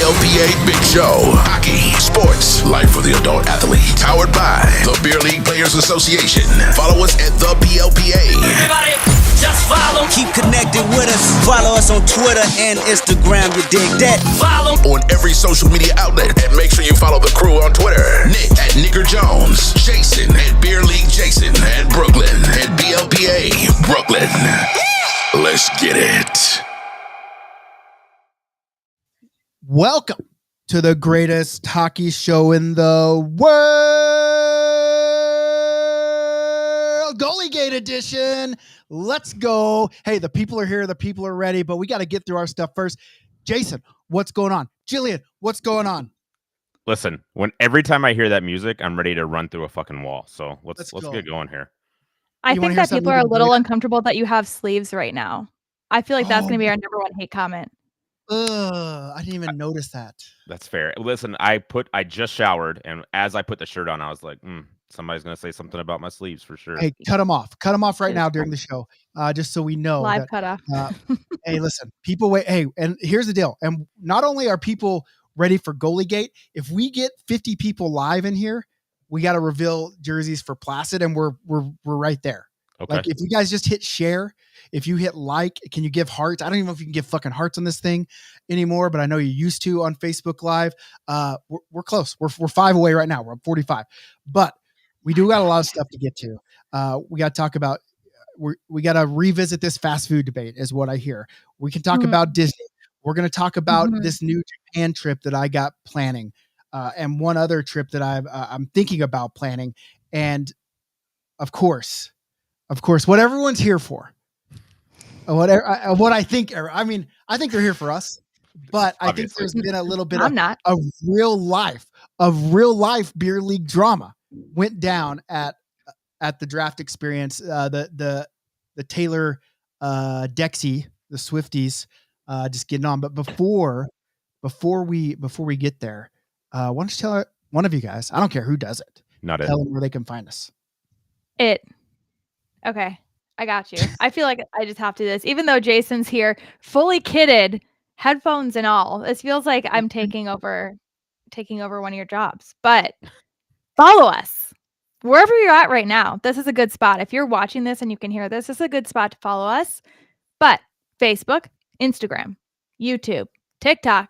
BLPA BigShow. Hockey, sports, life for the adult athlete. Powered by the Beer League Players Association. Follow us at the BLPA. Everybody, just follow. Keep connected with us. Follow us on Twitter and Instagram. You dig that? Follow On every social media outlet. And make sure you follow the crew on Twitter. Nick at Nicker Jones. Jason at Beer League Jason. And Brooklyn at BLPA Brooklyn. Let's get it. Welcome to the greatest hockey show in the world, goalie-gate edition. Let's go. Hey, the people are here. The people are ready, but we got to get through our stuff first. Jason, what's going on? Jillian, what's going on? Listen, every time I hear that music, I'm ready to run through a fucking wall. So let's get going here. I You wanna think hear that people something are a little great? uncomfortable that you have sleeves right now. I feel like that's Oh, going to be our number one hate comment. I didn't even notice that. That's fair. Listen, I just showered, and as I put the shirt on, I was like, somebody's gonna say something about my sleeves for sure. Hey, cut them off. Cut them off right now during the show, just so we know. Live that, cutoff. Hey, listen, people wait. Hey, and here's the deal. And not only are people ready for goalie-gate, if we get 50 people live in here, we got to reveal jerseys for Placid, and we're right there. Okay. Like if you guys just hit share, if you hit like, can you give hearts? I don't even know if you can give fucking hearts on this thing anymore, but I know you used to on Facebook Live. We're close. We're 5 away right now. We're up 45, but we do got a lot of stuff to get to. We got to talk about. We got to revisit this fast food debate, is what I hear. We can talk about Disney. We're going to talk about this new Japan trip that I got planning, and one other trip that I'm thinking about planning, and of course, what everyone's here for. What I think they're here for us, but I think there's been a little bit of real life beer league drama went down at the draft experience. The Taylor Dexy, the Swifties, just getting on. But before we get there, why don't you tell one of you guys? I don't care who does it. Tell them where they can find us. Okay, I got you. I feel like I just have to do this, even though Jason's here, fully kitted, headphones and all. This feels like I'm taking over one of your jobs. But follow us wherever you're at right now. This is a good spot. If you're watching this and you can hear this is a good spot to follow us. But Facebook, Instagram, YouTube, TikTok,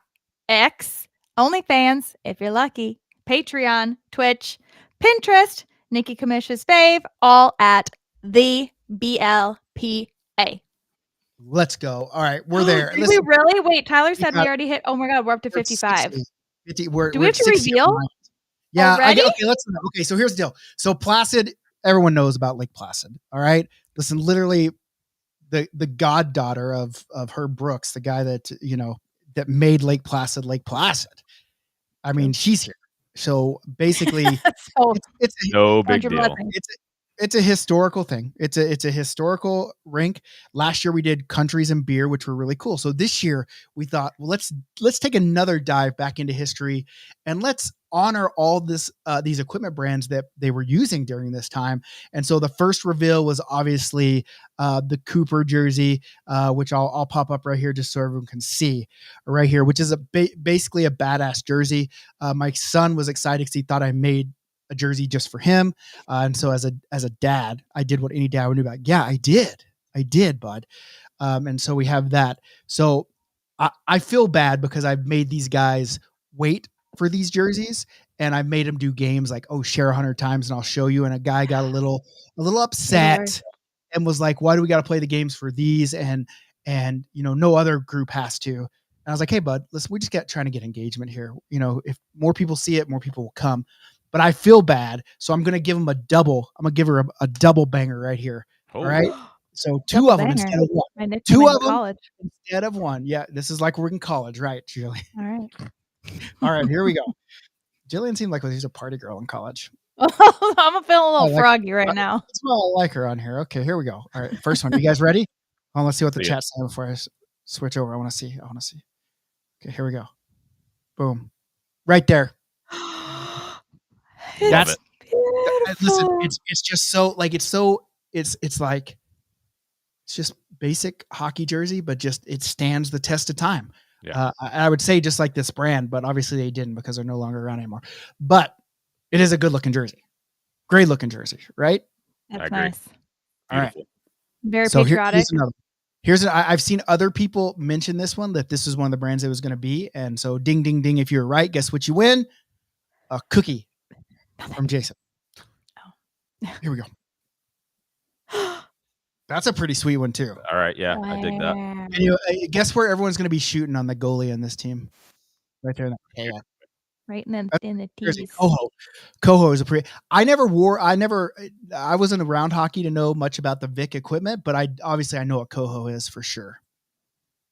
X, OnlyFans, if you're lucky, Patreon, Twitch, Pinterest, Nikki Kamish's fave, all at the BLPA. Let's go. All right, we're there. Did we really? Wait, Tyler said we already hit. Oh my God, we're up to 55. 50, Do we have to reveal? Yeah. Already? Okay. So here's the deal. So Placid, everyone knows about Lake Placid. All right. Listen, literally, the goddaughter of Herb Brooks, the guy that that made Lake Placid. I mean, she's here. So basically, it's no big deal. It's a historical thing. It's a historical rink. Last year we did countries and beer, which were really cool. So this year we thought, well, let's take another dive back into history and let's honor all these equipment brands that they were using during this time. And so the first reveal was obviously the Cooper jersey, which I'll pop up right here just so everyone can see right here, which is basically a badass jersey. My son was excited because he thought I made a jersey just for him. And so as a dad, I did what any dad would do. Like, yeah, I did, bud. And so we have that. So I feel bad because I've made these guys wait for these jerseys, and I've made them do games like, oh, share 100 times and I'll show you. And a guy got a little upset and was like, why do we got to play the games for these? And no other group has to. And I was like, hey, bud, listen, we just trying to get engagement here. If more people see it, more people will come. But I feel bad, so I'm going to give him a double. I'm going to give her a double banger right here. Oh. All right. So Double two of them banger. instead of one. Two of them instead of one. Yeah, this is like we're in college, right, Jillian? All right. All right, here we go. Jillian seemed like she's a party girl in college. I'm feeling a little froggy right now. That's why I like her on here. Okay, here we go. All right, first one. You guys ready? Let's see what the chat's saying before I switch over. I want to see. Okay, here we go. Boom. Right there. That's listen, it's just so like it's just basic hockey jersey, but just it stands the test of time. Yeah. I would say just like this brand, but obviously they didn't because they're no longer around anymore. But it is a good looking jersey. Great looking jersey, right? That's nice. All right. Very patriotic. I've seen other people mention this one, that this is one of the brands it was going to be. And so ding, ding, ding. If you're right, guess what you win? A cookie from Jason. Oh. Here we go. That's a pretty sweet one too. All right. Yeah. I dig that. And guess where everyone's going to be shooting on the goalie in this team? Right there. Right in the tees. Coho is a pretty. I wasn't around hockey to know much about the Vic equipment, but I know what Coho is for sure.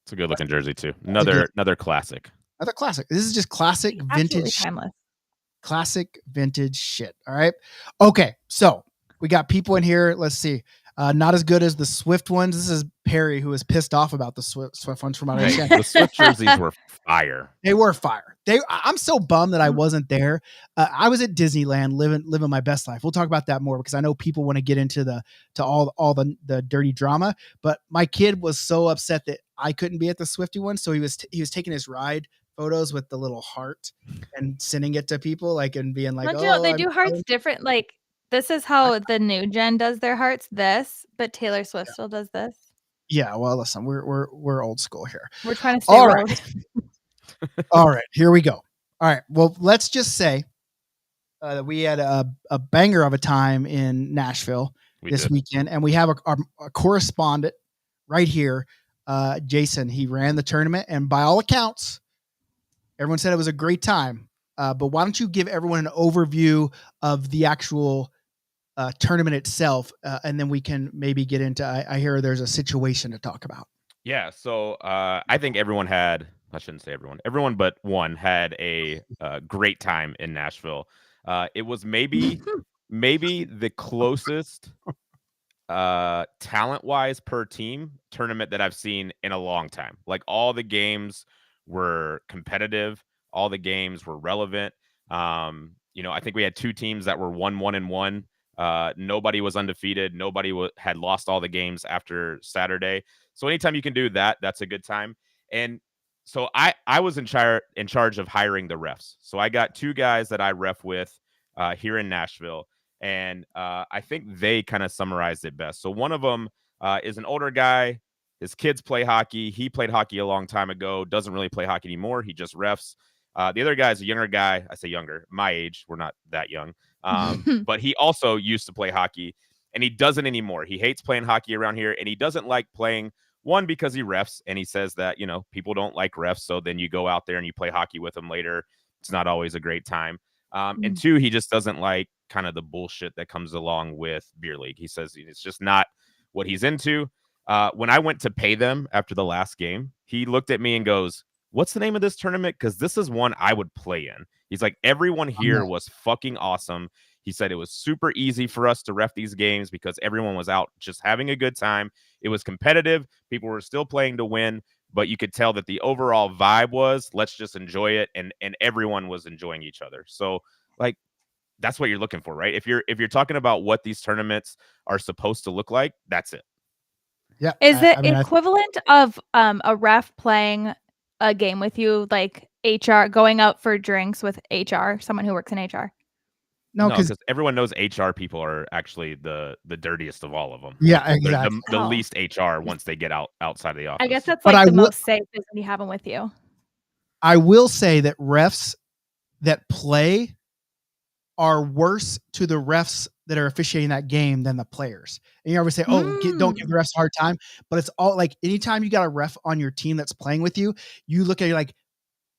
It's a good looking jersey too. Another classic. Another classic. This is just classic vintage, timeless. Classic vintage shit. All right. Okay. So we got people in here. Let's see. Not as good as the Swift ones. This is Perry, who was pissed off about the Swift ones from out of the Swift jerseys were fire. They were fire. I'm so bummed that I wasn't there. I was at Disneyland living my best life. We'll talk about that more because I know people want to get into all the dirty drama. But my kid was so upset that I couldn't be at the Swifty one, so he was taking his ride photos with the little heart and sending it to people, like, and being like, they do hearts different. Like, this is how the new gen does their hearts. But Taylor Swift still does this. Yeah, well, listen, we're old school here. We're trying to stay all right. All right, here we go. All right, well, let's just say that we had a banger of a time in Nashville this weekend, and we have a correspondent right here, Jason. He ran the tournament, and by all accounts, everyone said it was a great time. But why don't you give everyone an overview of the actual tournament itself, and then we can maybe get into. I hear there's a situation to talk about. Yeah, so I think everyone had. I shouldn't say everyone but one had a great time in Nashville. It was maybe the closest talent-wise per team tournament that I've seen in a long time. Like, all the games were competitive. All the games were relevant. I think we had two teams that were 1-1-1. Nobody was undefeated. Nobody had lost all the games after Saturday. So anytime you can do that, that's a good time. And so I was in charge of hiring the refs. So I got two guys that I ref with here in Nashville. And I think they kind of summarized it best. So one of them is an older guy. His kids play hockey. He played hockey a long time ago. Doesn't really play hockey anymore. He just refs. The other guy is a younger guy. I say younger, my age. We're not that young. But he also used to play hockey, and he doesn't anymore. He hates playing hockey around here, and he doesn't like playing, one, because he refs, and he says that, people don't like refs, so then you go out there and you play hockey with them later. It's not always a great time. And two, he just doesn't like kind of the bullshit that comes along with beer league. He says it's just not what he's into. When I went to pay them after the last game, he looked at me and goes, "What's the name of this tournament? Because this is one I would play in." He's like, "Everyone here was fucking awesome. He said it was super easy for us to ref these games because everyone was out just having a good time. It was competitive. People were still playing to win, but you could tell that the overall vibe was let's just enjoy it, and everyone was enjoying each other. So like that's what you're looking for, right? If you're talking about what these tournaments are supposed to look like, that's it. Yeah. Is it I mean, equivalent of a ref playing a game with you, like HR going out for drinks with HR, someone who works in HR? no, because because everyone knows HR people are actually the dirtiest of all of them. yeah, Like, they're exactly. the Oh. least HR once they get outside of the office. I guess that's But like I the would- most safe is when you have them with you. I will say that refs that play are worse to the refs that are officiating that game than the players. And you always say, "Oh, don't give the refs a hard time," but it's all like anytime you got a ref on your team that's playing with you, you look at it like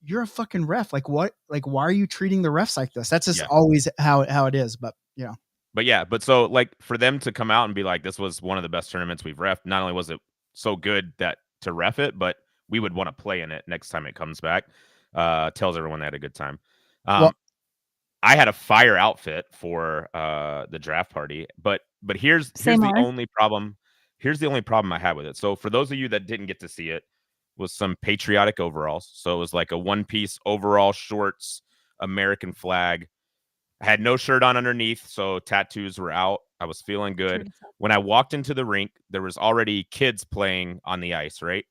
you're a fucking ref. Like what? Like why are you treating the refs like this? That's just always how it is. But you know. But so like for them to come out and be like, this was one of the best tournaments we've ref. Not only was it so good that to ref it, but we would want to play in it next time it comes back. Tells everyone they had a good time. I had a fire outfit for the draft party, but here's the only problem. Here's the only problem I had with it. So for those of you that didn't get to see it, was some patriotic overalls. So it was like a one-piece overall shorts, American flag. I had no shirt on underneath, so tattoos were out. I was feeling good. When I walked into the rink, there was already kids playing on the ice, right?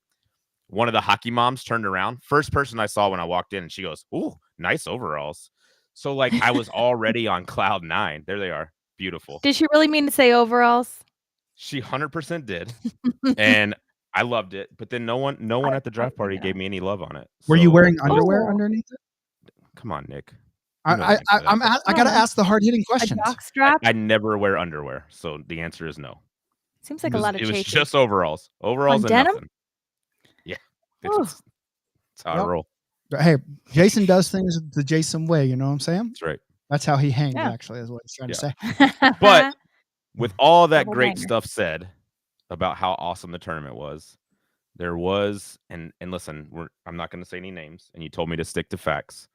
One of the hockey moms turned around. First person I saw when I walked in, and she goes, "Ooh, nice overalls." So like I was already on cloud 9. There they are. Beautiful. Did she really mean to say overalls? She 100% did. And I loved it. But then no one at the draft party gave me any love on it. Were you wearing like, underwear underneath it? Come on, Nick. I gotta ask the hard hitting questions. A jock strap? I never wear underwear, so the answer is no. Seems like a lot of It was chafing. just overalls. Overalls and denim? nothing. Yeah. It's how I roll. Hey, Jason does things the Jason way, you know what I'm saying? That's right. That's how he hangs, actually, is what he's trying to say. But with all that Double great banger. stuff said about how awesome the tournament was, there was, and listen, I'm not going to say any names, and you told me to stick to facts.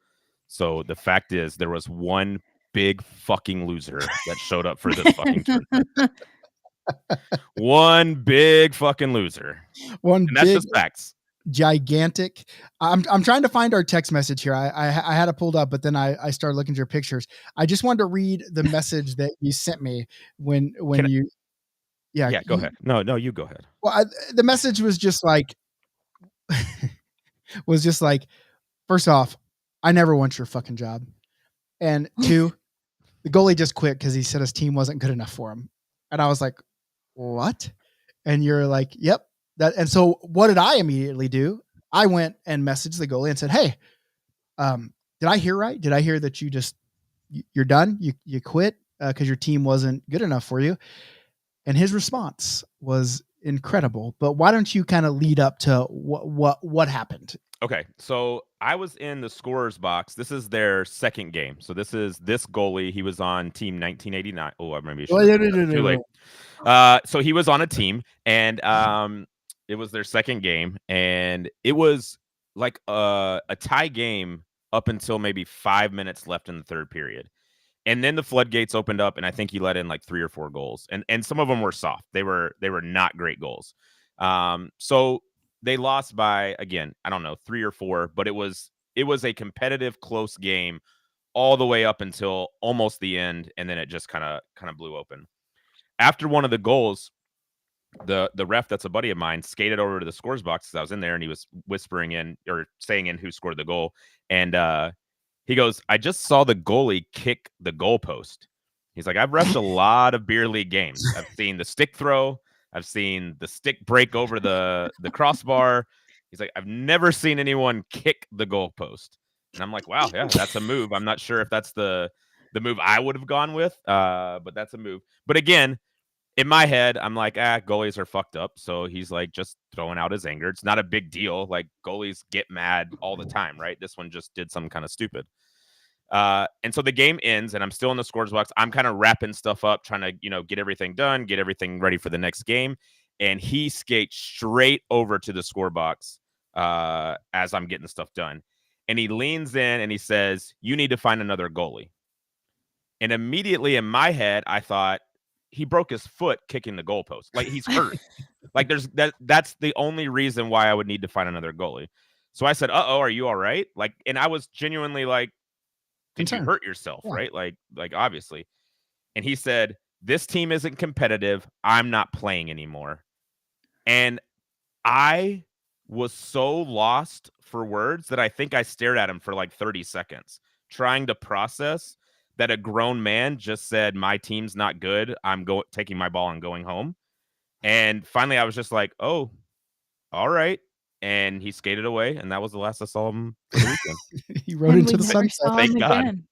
So the fact is, there was one big fucking loser that showed up for this fucking tournament. One big fucking loser. And that's just facts. Gigantic. I'm trying to find our text message here. I had it pulled up, but then I started looking at your pictures. I just wanted to read the message that you sent me when you. Yeah, go ahead. No, you go ahead. Well, the message was just like, first off, I never want your fucking job, and 2, the goalie just quit because he said his team wasn't good enough for him, and I was like, what? And you're like, yep. That, and so what did I immediately do? I went and messaged the goalie and said, hey, did I hear right? Did I hear that you're done? You quit because your team wasn't good enough for you? And his response was incredible. But why don't you kind of lead up to what happened? Okay, so I was in the scorer's box. This is their second game. So this goalie. He was on team 1989. Oh, maybe too late. So he was on a team, and it was their second game, and it was like a tie game up until maybe 5 minutes left in the third period. And then the floodgates opened up, and I think he let in like 3 or 4 goals, and some of them were soft. They were not great goals. So they lost by, again, I don't know, 3 or 4, but it was a competitive, close game all the way up until almost the end, and then it just kind of blew open. After one of the goals, the ref that's a buddy of mine skated over to the scores box because I was in there, and he was whispering in or saying in who scored the goal, and he goes, I just saw the goalie kick the goalpost. He's like, I've refed a lot of beer league games. I've seen the stick throw. I've seen the stick break over the crossbar. He's like, I've never seen anyone kick the goalpost. And I'm like, wow, yeah, that's a move. I'm not sure if that's the move I would have gone with, but that's a move. But again, in my head, I'm like, goalies are fucked up. So he's like just throwing out his anger. It's not a big deal. Like goalies get mad all the time, right? This one just did something kind of stupid. And so the game ends, and I'm still in the scores box. I'm kind of wrapping stuff up, trying to, get everything done, get everything ready for the next game. And he skates straight over to the score box as I'm getting stuff done. And he leans in and he says, you need to find another goalie. And immediately in my head, I thought he broke his foot kicking the goalpost. Like he's hurt. Like that's the only reason why I would need to find another goalie. So I said, "Uh-oh, are you all right?" Like, and I was genuinely like, "Did you Concerned. hurt yourself?" Yeah. Right? Like obviously. And he said, "This team isn't competitive. I'm not playing anymore." And I was so lost for words that I think I stared at him for like 30 seconds, trying to process that a grown man just said, "My team's not good. I'm taking my ball and going home." And finally, I was just like, "Oh, all right." And he skated away, and that was the last I saw him for the weekend. He rode And into we the never sunset. saw Thank him God. again.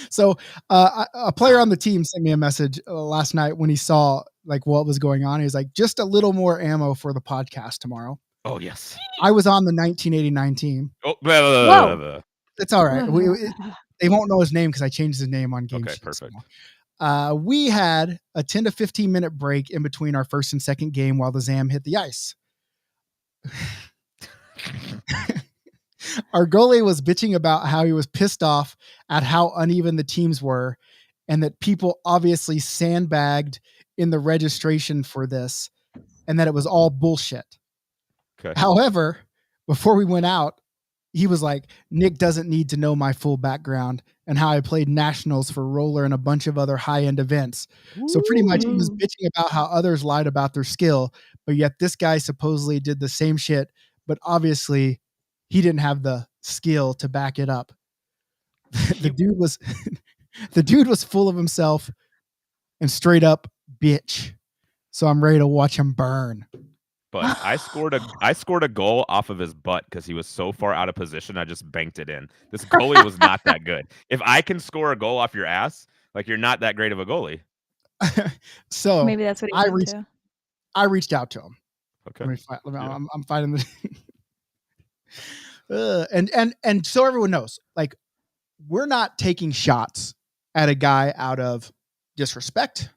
So a player on the team sent me a message last night when he saw like what was going on. He was like, "Just a little more ammo for the podcast tomorrow." Oh, yes. I was on the 1989 team. Oh, blah, blah, blah, Whoa. blah, blah. It's all right. They won't know his name because I changed his name on Game Okay, Sheets. perfect. We had a 10 to 15 minute break in between our first and second game while the Zam hit the ice. Our goalie was bitching about how he was pissed off at how uneven the teams were and that people obviously sandbagged in the registration for this and that it was all bullshit. Okay. However, before we went out, he was like, "Nick doesn't need to know my full background and how I played nationals for roller and a bunch of other high-end events." So pretty much he was bitching about how others lied about their skill, but yet this guy supposedly did the same shit, but obviously he didn't have the skill to back it up. The dude was full of himself and straight up bitch. So I'm ready to watch him burn. But I scored a goal off of his butt because he was so far out of position. I just banked it in. This goalie was not that good. If I can score a goal off your ass, like you're not that great of a goalie. So Maybe that's what he's into. I reached out to him. Okay. I'm fighting the and so everyone knows, like, we're not taking shots at a guy out of disrespect,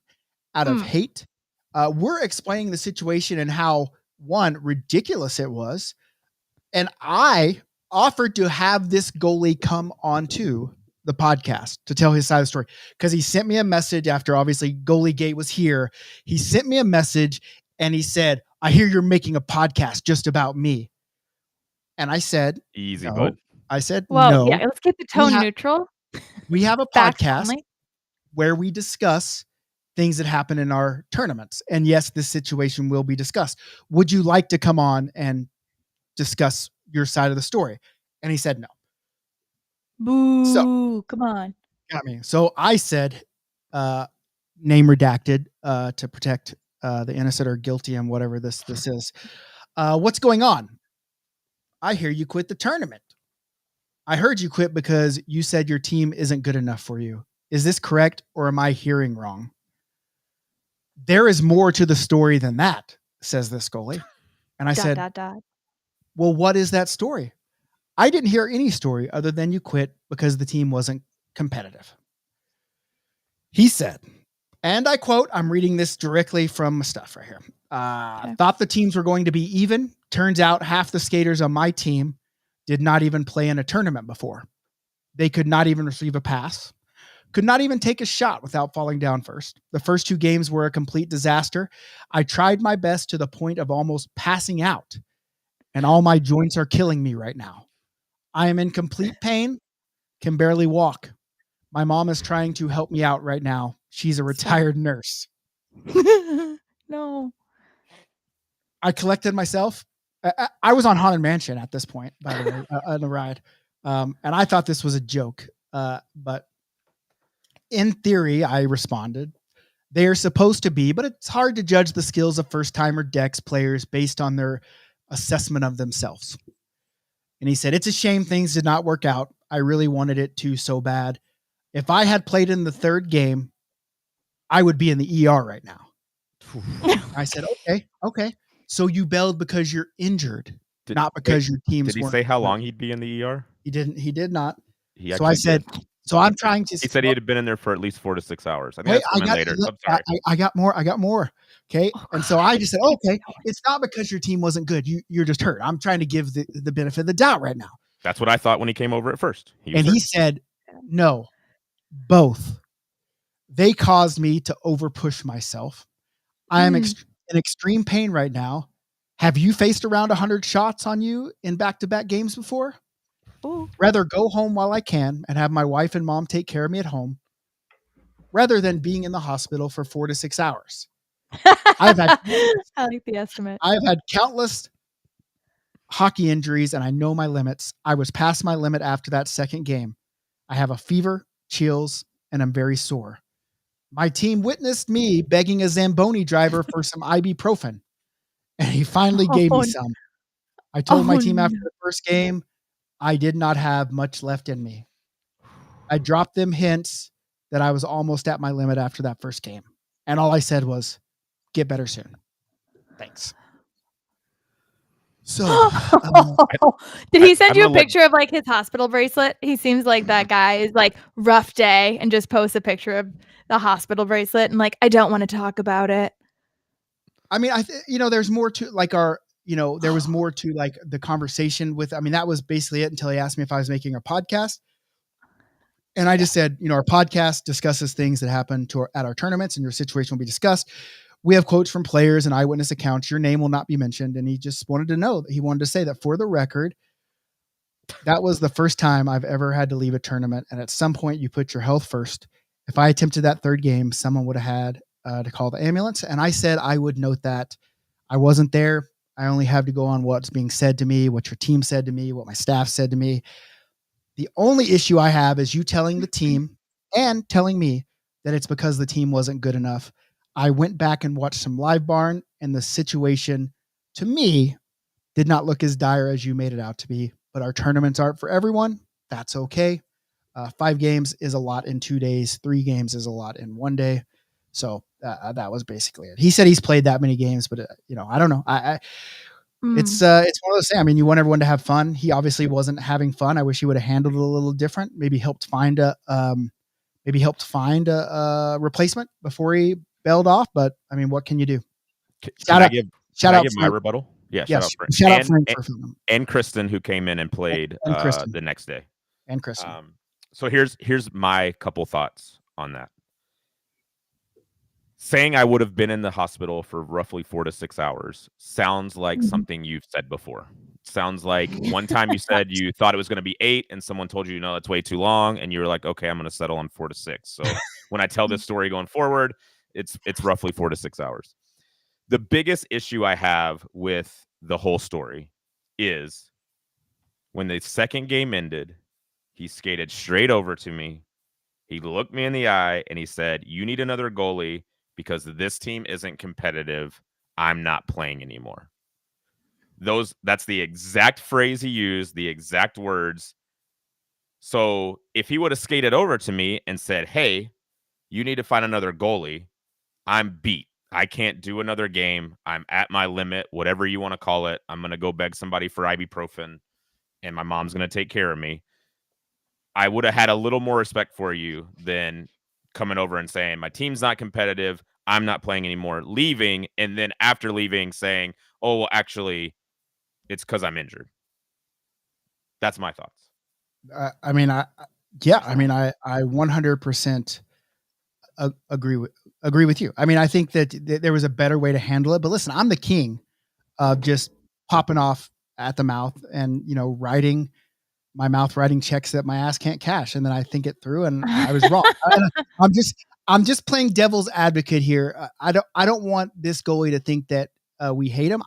out of hate. We're explaining the situation and how, one, ridiculous it was. And I offered to have this goalie come onto the podcast to tell his side of the story because he sent me a message after obviously goalie-gate was here. He sent me a message and he said, "I hear you're making a podcast just about me." And I said, Easy, no. bud. I said, Well, no. yeah, let's keep the tone neutral. We have a Facts podcast only. where we discuss things that happen in our tournaments. And yes, this situation will be discussed. Would you like to come on and discuss your side of the story? And he said no. Boo, So, come on. got me. So I said, name redacted, to protect the innocent or guilty and whatever this is. What's going on? I hear you quit the tournament. I heard you quit because you said your team isn't good enough for you. Is this correct, or am I hearing wrong? There is more to the story than that, says this goalie. And I said, well, what is that story? I didn't hear any story other than you quit because the team wasn't competitive. He said, and I quote, I'm reading this directly from my stuff right here. Thought the teams were going to be even. Turns out half the skaters on my team did not even play in a tournament before. They could not even receive a pass, could not even take a shot without falling down first. The first two games were a complete disaster. I tried my best to the point of almost passing out, and all my joints are killing me right now. I am in complete pain, can barely walk. My mom is trying to help me out right now. She's a retired nurse. No. I collected myself. I was on Haunted Mansion at this point, by the way, on the ride. And I thought this was a joke. But in theory, I responded, they are supposed to be, but it's hard to judge the skills of first-timer Dex players based on their assessment of themselves. And he said, it's a shame things did not work out. I really wanted it to so bad. If I had played in the third game, I would be in the ER right now. I said, okay. So you bailed because you're injured, not because your teams. Did he say how long he'd be in the ER? He didn't. He did not. So I said, so I'm trying to. He said he had been in there for at least 4 to 6 hours. I mean, that's coming later. I'm sorry. I got more. Okay. And so I just said, okay, it's not because your team wasn't good. You're just hurt. I'm trying to give the benefit of the doubt right now. That's what I thought when he came over at first. He said, no, both. They caused me to overpush myself. I am in extreme pain right now. Have you faced around 100 shots on you in back-to-back games before? Ooh. Rather go home while I can and have my wife and mom take care of me at home rather than being in the hospital for 4 to 6 hours. I like the estimate. I've had countless hockey injuries and I know my limits. I was past my limit after that second game. I have a fever, chills, and I'm very sore. My team witnessed me begging a Zamboni driver for some ibuprofen, and he finally gave me some. I told my team after the first game, I did not have much left in me. I dropped them hints that I was almost at my limit after that first game. And all I said was, get better soon. Thanks. So, did he send you a picture of like his hospital bracelet? He seems like that guy is like rough day and just posts a picture of the hospital bracelet and like, I don't want to talk about it. I mean, there's more to like there was more to like the conversation with, I mean, that was basically it until he asked me if I was making a podcast. And I just said, our podcast discusses things that happen at our tournaments and your situation will be discussed. We have quotes from players and eyewitness accounts. Your name will not be mentioned. And he just wanted to say that for the record, that was the first time I've ever had to leave a tournament. And at some point you put your health first. If I attempted that third game, someone would have had to call the ambulance. And I said, I would note that I wasn't there. I only have to go on what's being said to me, what your team said to me, what my staff said to me. The only issue I have is you telling the team and telling me that it's because the team wasn't good enough. I went back and watched some Live Barn, and the situation, to me, did not look as dire as you made it out to be. But our tournaments aren't for everyone. That's okay. 5 games is a lot in 2 days. 3 games is a lot in 1 day. So that was basically it. He said he's played that many games, but I don't know. It's one of those things. I mean, you want everyone to have fun. He obviously wasn't having fun. I wish he would have handled it a little different. Maybe helped find a replacement before he bailed off. But I mean, what can you do? Shout out my rebuttal. Yeah, yes, shout out Frank and Kristen, who came in and played the next day. And Kristen. So here's my couple thoughts on that. Saying I would have been in the hospital for roughly 4 to 6 hours sounds like something you've said before. Sounds like one time you said you thought it was going to be 8 and someone told you, no, that's way too long. And you were like, okay, I'm going to settle on 4 to 6. So when I tell this story going forward, it's roughly 4 to 6 hours. The biggest issue I have with the whole story is when the second game ended, he skated straight over to me. He looked me in the eye and he said, you need another goalie because this team isn't competitive. I'm not playing anymore. That's the exact phrase he used, the exact words. So if he would have skated over to me and said, hey, you need to find another goalie, I'm beat. I can't do another game. I'm at my limit, whatever you want to call it. I'm going to go beg somebody for ibuprofen and my mom's going to take care of me. I would have had a little more respect for you than coming over and saying, my team's not competitive. I'm not playing anymore, leaving. And then after leaving saying, oh, well, actually, it's because I'm injured. That's my thoughts. I 100% agree with you. I mean, I think that there was a better way to handle it, but listen, I'm the king of just popping off at the mouth and, writing checks that my ass can't cash. And then I think it through and I was wrong. I'm just playing devil's advocate here. I don't want this goalie to think that we hate him.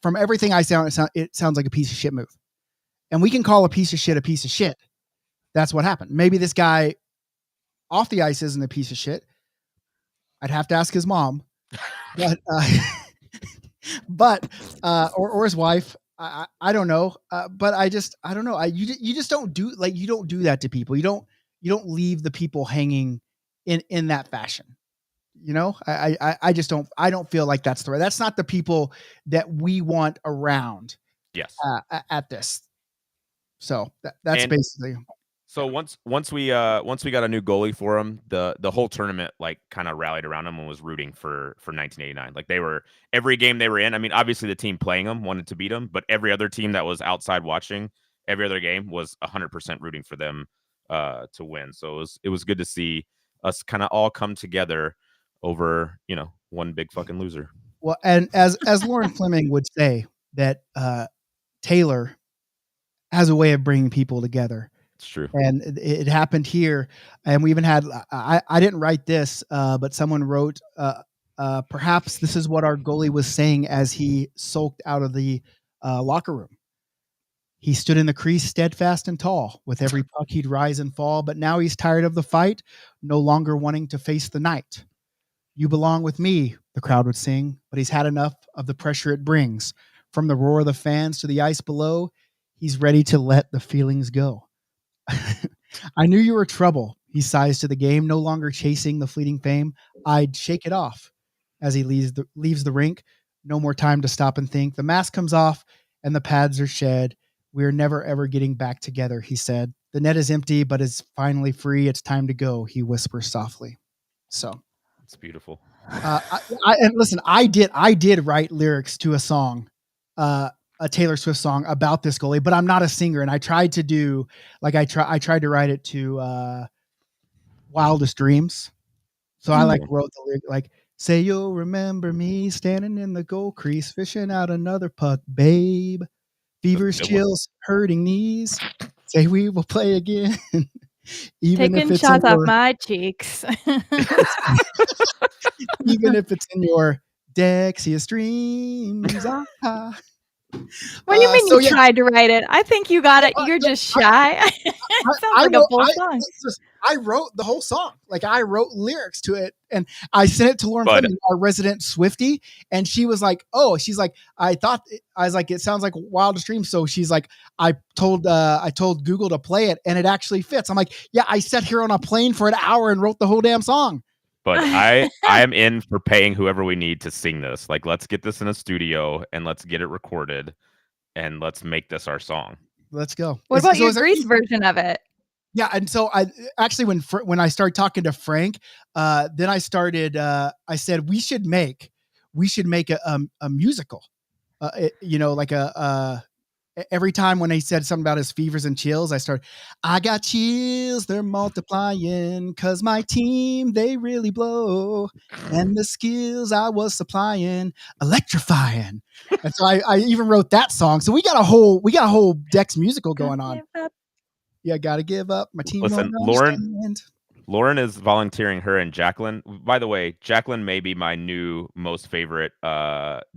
From everything it sounds like a piece of shit move, and we can call a piece of shit. That's what happened. Maybe this guy off the ice isn't a piece of shit. I'd have to ask his mom, but or his wife. I don't know. But I don't know. You just don't do you don't do that to people. You don't leave the people hanging in that fashion. I just don't feel like that's the right. That's not the people that we want around. Yes. At this. So that's basically. So once we got a new goalie for him, the whole tournament kind of rallied around him and was rooting for 1989. Like every game they were in. I mean, obviously the team playing them wanted to beat them, but every other team that was outside watching every other game was 100% rooting for them to win. So it was good to see us kind of all come together over, one big fucking loser. Well, and as Lauren Fleming would say, that Taylor has a way of bringing people together. It's true. And it happened here. And we even had, I didn't write this, but someone wrote, perhaps this is what our goalie was saying as he sulked out of the locker room. He stood in the crease steadfast and tall. With every puck he'd rise and fall, but now he's tired of the fight, no longer wanting to face the night. You belong with me, the crowd would sing, but he's had enough of the pressure it brings. From the roar of the fans to the ice below, he's ready to let the feelings go. I knew you were trouble, he sighs to the game, no longer chasing the fleeting fame. I'd shake it off as he leaves the rink. No more time to stop and think. The mask comes off and the pads are shed. We're never, ever getting back together, he said. The net is empty, but is finally free. It's time to go, he whispers softly. So it's beautiful. And listen, I did write lyrics to a song, a Taylor Swift song about this goalie, but I'm not a singer. And I tried to do I tried to write it to Wildest Dreams. So I wrote the lyric, say you'll remember me standing in the goal crease, fishing out another puck, babe. Fevers, chills, hurting knees. Say we will play again. Even taking if it's shots off my cheeks. Even if it's in your Dexiest dreams. What do you mean you tried to write it? I think you got it. You're just shy. It sounds like a full song. I wrote the whole song. I wrote lyrics to it, and I sent it to Lauren Fleming, our resident Swiftie, and she was like, "Oh, she's like, I was like, it sounds like Wildest Dreams." So she's like, I told Google to play it, and it actually fits. I'm like, yeah, I sat here on a plane for an hour and wrote the whole damn song. But I am in for paying whoever we need to sing this. Let's get this in a studio and let's get it recorded and let's make this our song. Let's go. What about your Grease version of it? Yeah, and so I actually when I started talking to Frank, then I started. I said we should make a musical. Every time when he said something about his fevers and chills, I got chills, they're multiplying, cause my team, they really blow. And the skills I was supplying, electrifying. And so I even wrote that song. So we got a whole Dex musical going on. Yeah, gotta give up. My team. Listen, Lauren is volunteering her and Jacqueline. By the way, Jacqueline may be my new most favorite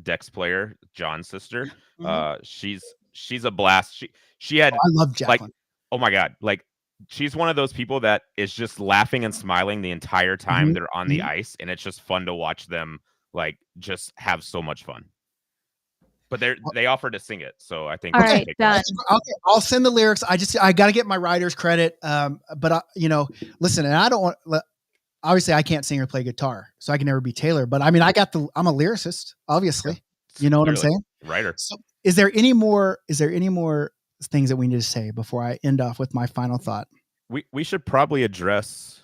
Dex player, John's sister. Mm-hmm. She's a blast. She had. I love Jacqueline. Oh my god! She's one of those people that is just laughing and smiling the entire time mm-hmm. they're on the ice, and it's just fun to watch them just have so much fun. But they offered to sing it, so I think. All right, done. Okay, I'll send the lyrics. I got to get my writer's credit. But listen, and I don't want. Obviously, I can't sing or play guitar, so I can never be Taylor. But I mean, I'm a lyricist, obviously. Yeah, you know what I'm saying? Writer. So, is there any more things that we need to say before I end off with my final thought? We should probably address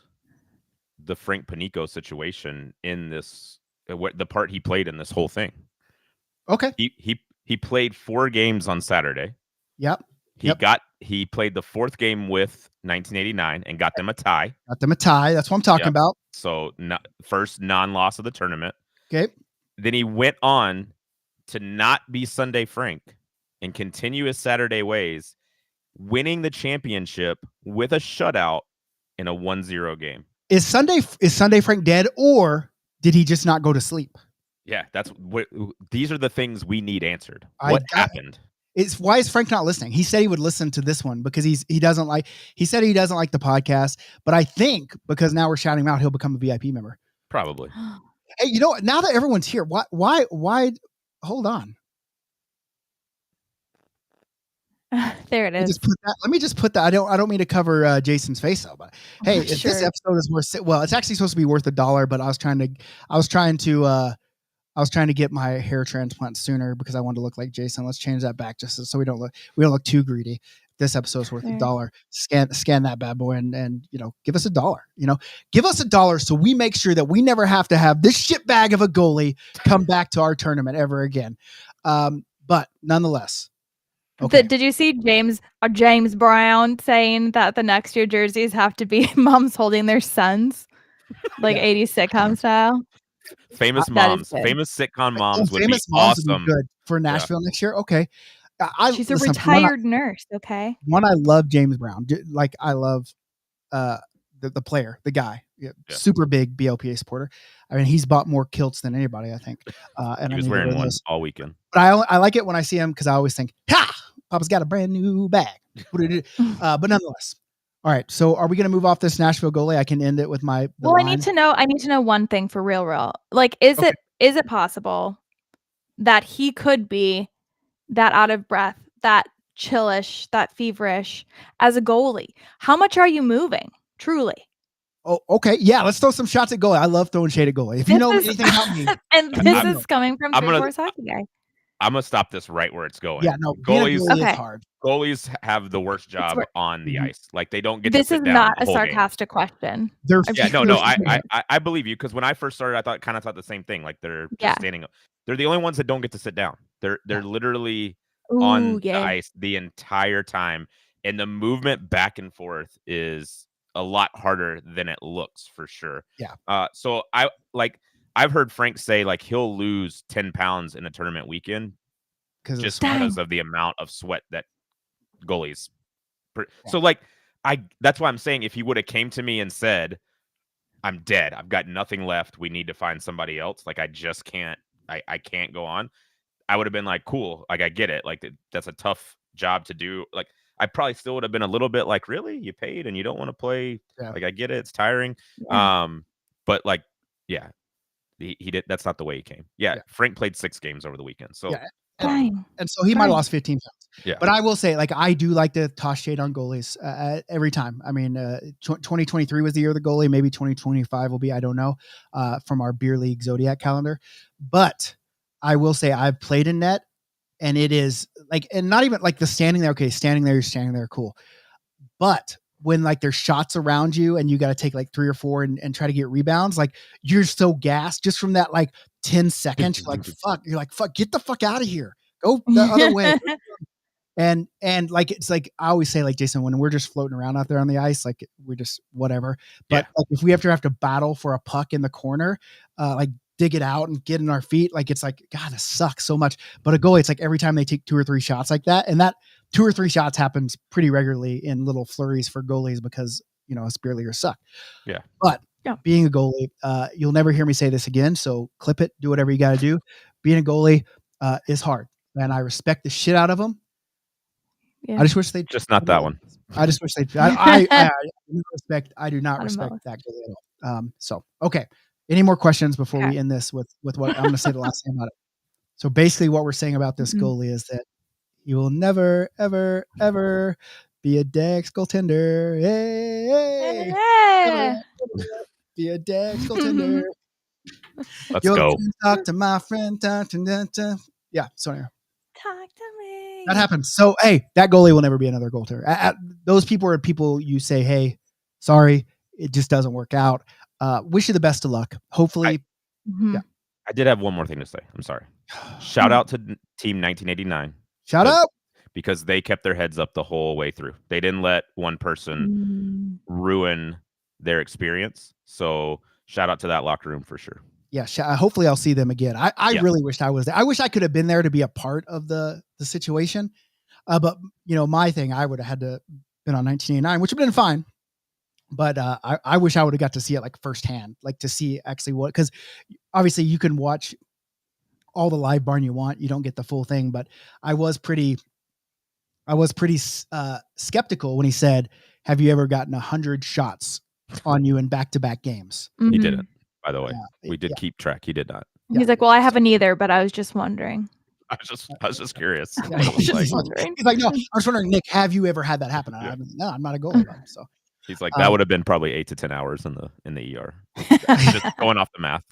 the Frank Panico situation in this. The part he played in this whole thing. Okay. He played 4 games on Saturday. Yep. He played the 4th game with 1989 and got them a tie. That's what I'm talking about. So first non-loss of the tournament. Okay. Then he went on to not be Sunday Frank and continue his Saturday ways, winning the championship with a shutout in a 1-0 game. Is Sunday Frank dead, or did he just not go to sleep? Yeah, these are the things we need answered. What happened? Why is Frank not listening? He said he would listen to this one because he said he doesn't like the podcast, but I think because now we're shouting him out, he'll become a VIP member. Probably. Hey, now that everyone's here, why hold on. There it is. Let me just put that. I don't mean to cover Jason's face though, but hey, if this episode is worth, well, it's actually supposed to be worth $1, but I was trying to get my hair transplant sooner because I wanted to look like Jason. Let's change that back just so we don't look too greedy. This episode's worth $1. Scan that bad boy and give us $1. Give us $1 so we make sure that we never have to have this shit bag of a goalie come back to our tournament ever again. But nonetheless. Okay. Did you see James Brown saying that the next year jerseys have to be moms holding their sons? Like 80s sitcom style. Famous That is moms, good. famous sitcom moms would be Famous moms would awesome. be good for Nashville next year. Okay. She's a listen, retired nurse, okay? One, I love James Brown. Like I love the player, the guy. Yeah, super big BLPA supporter. I mean, he's bought more kilts than anybody, I think. And He was wearing one all weekend. But I like it when I see him because I always think, ha, Papa's got a brand new bag. But nonetheless. All right. So are we going to move off this Nashville goalie? I can end it with my. Well, I need to know one thing for real. Like, is it possible that he could be that out of breath, that chillish, that feverish as a goalie? How much are you moving? Truly. Oh, okay. Yeah, let's throw some shots at goalie. I love throwing shade at goalie. If you know anything about me. And this is coming from 3-4 hockey guy. I'm gonna stop this right where it's going. Yeah, no, goalies is hard. Goalies have the worst job on the ice. Like they don't get this to sit is down not the a whole sarcastic question. I believe you because when I first started, I kind of thought the same thing. Like they're just standing up. They're the only ones that don't get to sit down. They're literally on the ice the entire time, and the movement back and forth is a lot harder than it looks for sure. Yeah. So I've heard Frank say like he'll lose 10 pounds in a tournament weekend just because of the amount of sweat that goalies. So like that's why I'm saying if he would have came to me and said, I'm dead, I've got nothing left, we need to find somebody else, like I just can't, I can't go on, I would have been like, cool, like I get it, like that's a tough job to do. Like I probably still would have been a little bit like, really, you paid and you don't want to play? Like I get it, it's tiring. But like, yeah, he did. That's not the way he came. Frank played 6 games over the weekend. So and so he might have lost 15 pounds. Yeah. But I will say, like, I do like to toss shade on goalies every time. I mean, 2023 was the year of the goalie. Maybe 2025 will be, I don't know, from our beer league Zodiac calendar. But I will say I've played in net, and it is like, and not even like the standing there. Okay, standing there, cool. But when like there's shots around you and you got to take like 3 or 4 and try to get rebounds, like you're so gassed just from that like 10 seconds. You're like, fuck, get the fuck out of here. Go the other way. And like, it's like, I always say, like, Jason, when we're just floating around out there on the ice, like we're just whatever. But like, if we have to battle for a puck in the corner, like dig it out and get in our feet, like, it's like, God, this sucks so much. But a goalie, it's like every time they take 2 or 3 shots like that, and that 2 or 3 shots happens pretty regularly in little flurries for goalies because, you know, us beer leaguers suck. Yeah. But being a goalie, you'll never hear me say this again. So clip it, do whatever you got to do. Being a goalie is hard, and I respect the shit out of them. I just wish they'd just not that one. I just wish they'd. I do not respect that goalie at all. So okay. Any more questions before we end this with what I'm going to say the last thing about it? So basically, what we're saying about this goalie is that he will never, ever, ever be a Dex goaltender. Hey, ever be a Dex goaltender. Let's go. Talk to my friend. Yeah. So anyway. Talk to me. That happens. So, hey, that goalie will never be another goaltender. Those people are people you say, hey, sorry, it just doesn't work out. Wish you the best of luck. Hopefully. I did have one more thing to say. I'm sorry. Shout out to Team 1989. Shout out. Because they kept their heads up the whole way through. They didn't let one person ruin their experience. So shout out to that locker room for sure. Yeah, hopefully I'll see them again. I really wished I was there. I wish I could have been there to be a part of the situation. But you know, my thing, I would have had to been on 1989, which would have been fine. But I wish I would have got to see it like firsthand, like to see actually what, because obviously you can watch all the live barn you want. You don't get the full thing, but I was pretty skeptical when he said, have you ever gotten 100 shots on you in back-to-back games? He didn't, by the way. We did keep track. He did not. He's like, well, I haven't either, but I was just wondering. I was just curious. He's like, no, I was wondering, Nick, have you ever had that happen? No, I'm not a goalie. So he's like, that would have been probably 8 to 10 hours in the ER. Just going off the math.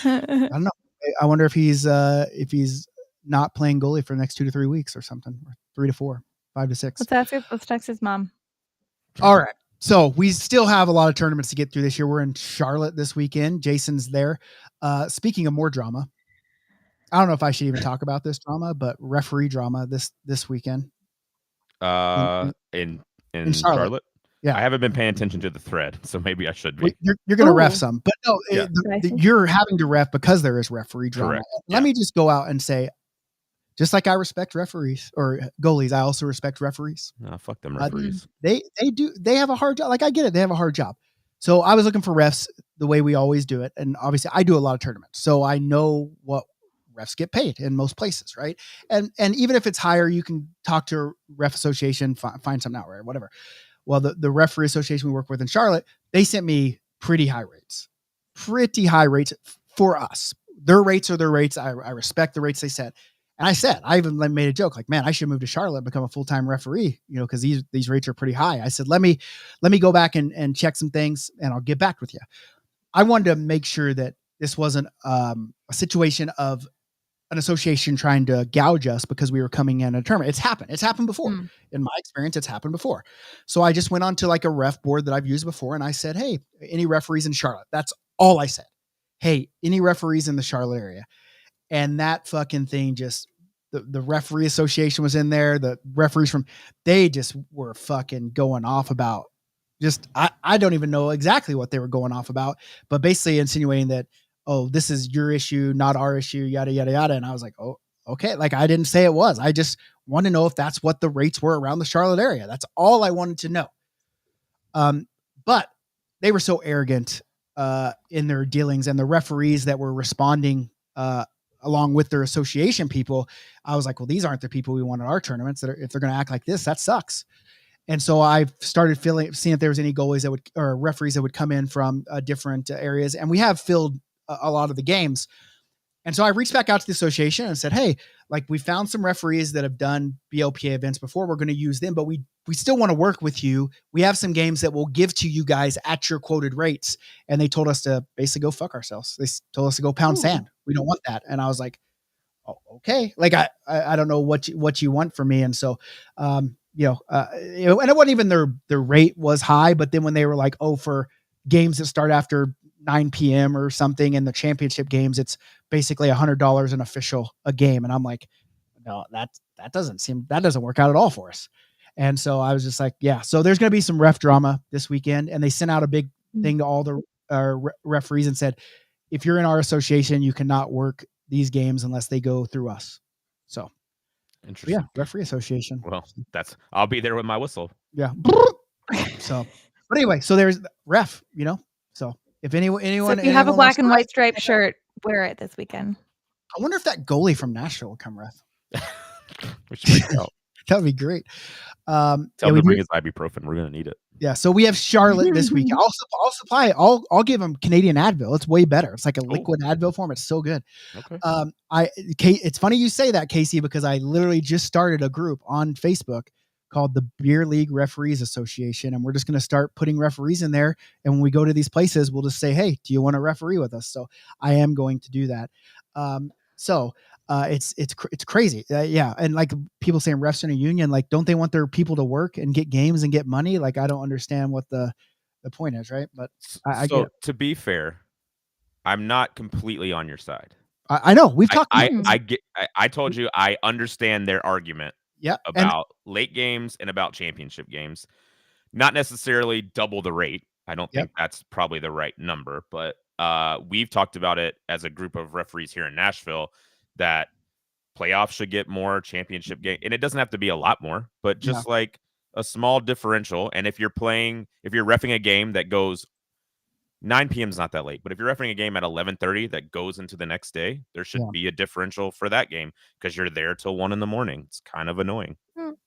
I don't know. I wonder if he's not playing goalie for the next 2 to 3 weeks or something, or 3 to 4, 5 to 6. Let's text his mom. All right. So we still have a lot of tournaments to get through this year. We're in Charlotte this weekend. Jason's there. Speaking of more drama, I don't know if I should even talk about this drama, but referee drama this weekend. In Charlotte. Yeah. I haven't been paying attention to the thread, so maybe I should Well, be. you're going to ref Ooh. some, but no, Yeah. you're having to ref because there is referee drama. Correct. Let me just go out and say, just like I respect referees or goalies, I also respect referees. No, fuck them referees. They have a hard job. Like I get it, they have a hard job. So I was looking for refs the way we always do it, and obviously I do a lot of tournaments, so I know what refs get paid in most places, right? And even if it's higher, you can talk to a ref association, find something out, right? Whatever. Well, the referee association we work with in Charlotte, they sent me pretty high rates for us. Their rates are their rates. I respect the rates they set. And I even made a joke like, man, I should move to Charlotte and become a full-time referee, because these rates are pretty high. I said, let me go back and check some things and I'll get back with you. I wanted to make sure that this wasn't a situation of an association trying to gouge us because we were coming in a tournament. It's happened before. In my experience, it's happened before. So I just went on to like a ref board that I've used before. And I said, hey, any referees in Charlotte? That's all I said. Hey, any referees in the Charlotte area? And that fucking thing just, the referee association was in there. The referees they just were fucking going off about I don't even know exactly what they were going off about, but basically insinuating that, oh, this is your issue, not our issue, yada, yada, yada. And I was like, oh, okay. Like I didn't say it was. I just want to know if that's what the rates were around the Charlotte area. That's all I wanted to know. But they were so arrogant in their dealings, and the referees that were responding along with their association people, I was like, well, these aren't the people we want at our tournaments. If they're going to act like this, that sucks. And so I started seeing if there was any goalies or referees that would come in from different areas. And we have filled a lot of the games. And so I reached back out to the association and said, hey, like we found some referees that have done BLPA events before. We're going to use them, but we still want to work with you. We have some games that we'll give to you guys at your quoted rates. And they told us to basically go fuck ourselves. They told us to go pound sand. We don't want that. And I was like, oh, okay. Like, I don't know what you want from me. And so, and it wasn't even their rate was high, but then when they were like, oh, for games that start after 9 p.m. or something in the championship games, it's basically $100 an official a game. And I'm like, no, that doesn't work out at all for us. And so I was just like, yeah, so there's going to be some ref drama this weekend. And they sent out a big thing to all the referees and said, if you're in our association, you cannot work these games unless they go through us. So interesting. Yeah, referee association. Well, I'll be there with my whistle. Yeah. So, but anyway, so there's ref, so if anyone, so if you have a black and white striped shirt, wear it this weekend. I wonder if that goalie from Nashville will come ref. We should make out. That'd be great. Tell him to bring his ibuprofen. We're gonna need it. Yeah. So we have Charlotte this week. I'll give them Canadian Advil. It's way better. It's like a liquid Advil form. It's so good. Okay. It's funny you say that, Casey, because I literally just started a group on Facebook called the Beer League Referees Association. And we're just going to start putting referees in there. And when we go to these places, we'll just say, hey, do you want to referee with us? So I am going to do that. It's crazy. Yeah. And like people saying refs in a union, like, don't they want their people to work and get games and get money? Like, I don't understand what the point is. Right. But I get it. To be fair, I'm not completely on your side. I know we've talked. I told you, I understand their argument. Yeah, about late games and about championship games. Not necessarily double the rate. I don't think that's probably the right number, but we've talked about it as a group of referees here in Nashville that playoffs should get more, championship game, and it doesn't have to be a lot more, but just like a small differential. And if you're reffing a game that goes 9 p.m. is not that late, but if you're refereeing a game at 11:30 that goes into the next day, there should be a differential for that game because you're there till 1 a.m. It's kind of annoying.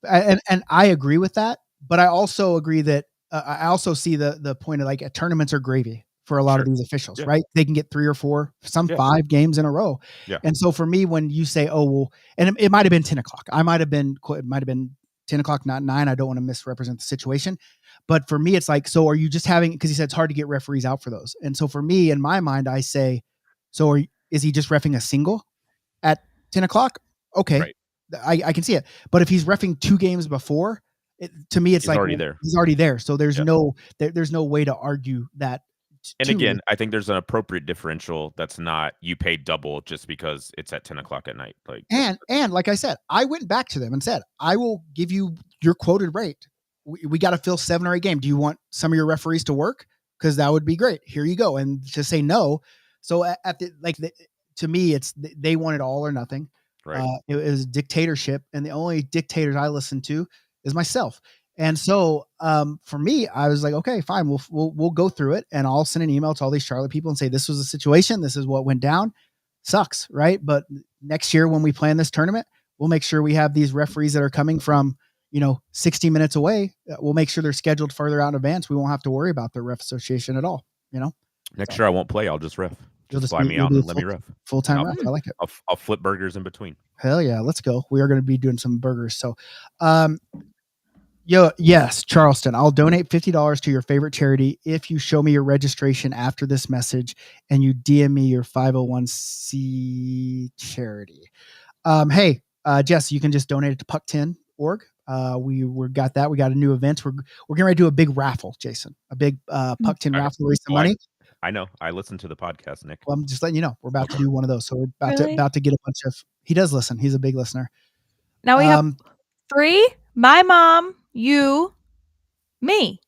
And I agree with that, but I also agree that I also see the point of like tournaments are gravy for a lot of these officials, right? They can get 3 or 4, some 5 games in a row. Yeah. And so for me, when you say, oh, well, and it might've been 10 o'clock, it might've been 10 o'clock, not 9. I don't want to misrepresent the situation. But for me, it's like, so are you just because he said it's hard to get referees out for those. And so for me, in my mind, I say, so is he just reffing a single at 10 o'clock? Okay. Right. I can see it. But if he's reffing 2 games before, to me, it's he's already there. So there's no way to argue that. And again, I think there's an appropriate differential that's not you pay double just because it's at 10 o'clock at night. Like, and like I said, I went back to them and said, I will give you your quoted rate we got to fill 7 or 8 games. Do you want some of your referees to work? Because that would be great. Here you go. And to say no. So to me, it's they wanted all or nothing. Right. It was dictatorship, and the only dictators I listen to is myself. And so for me, I was like, okay, fine, we'll go through it, and I'll send an email to all these Charlotte people and say, this was the situation, this is what went down. Sucks, right? But next year when we plan this tournament, we'll make sure we have these referees that are coming from 60 minutes away. We'll make sure they're scheduled further out in advance. We won't have to worry about the ref association at all. Next year I won't play. I'll just ref. Just fly me out and let me ref. Full-time ref. I like it. I'll flip burgers in between. Hell yeah, let's go. We are going to be doing some burgers. So, yes, Charleston, I'll donate $50 to your favorite charity if you show me your registration after this message and you DM me your 501c charity. Hey, Jess, you can just donate it to puck10.org. We got that. We got a new event. We're getting ready to do a big raffle, Jason. A big Puck 10 raffle, raise some money. I know. I listened to the podcast, Nick. Well, I'm just letting you know we're about to do one of those. So we're about to get a bunch of. He does listen. He's a big listener. Now we have 3: my mom, you, me,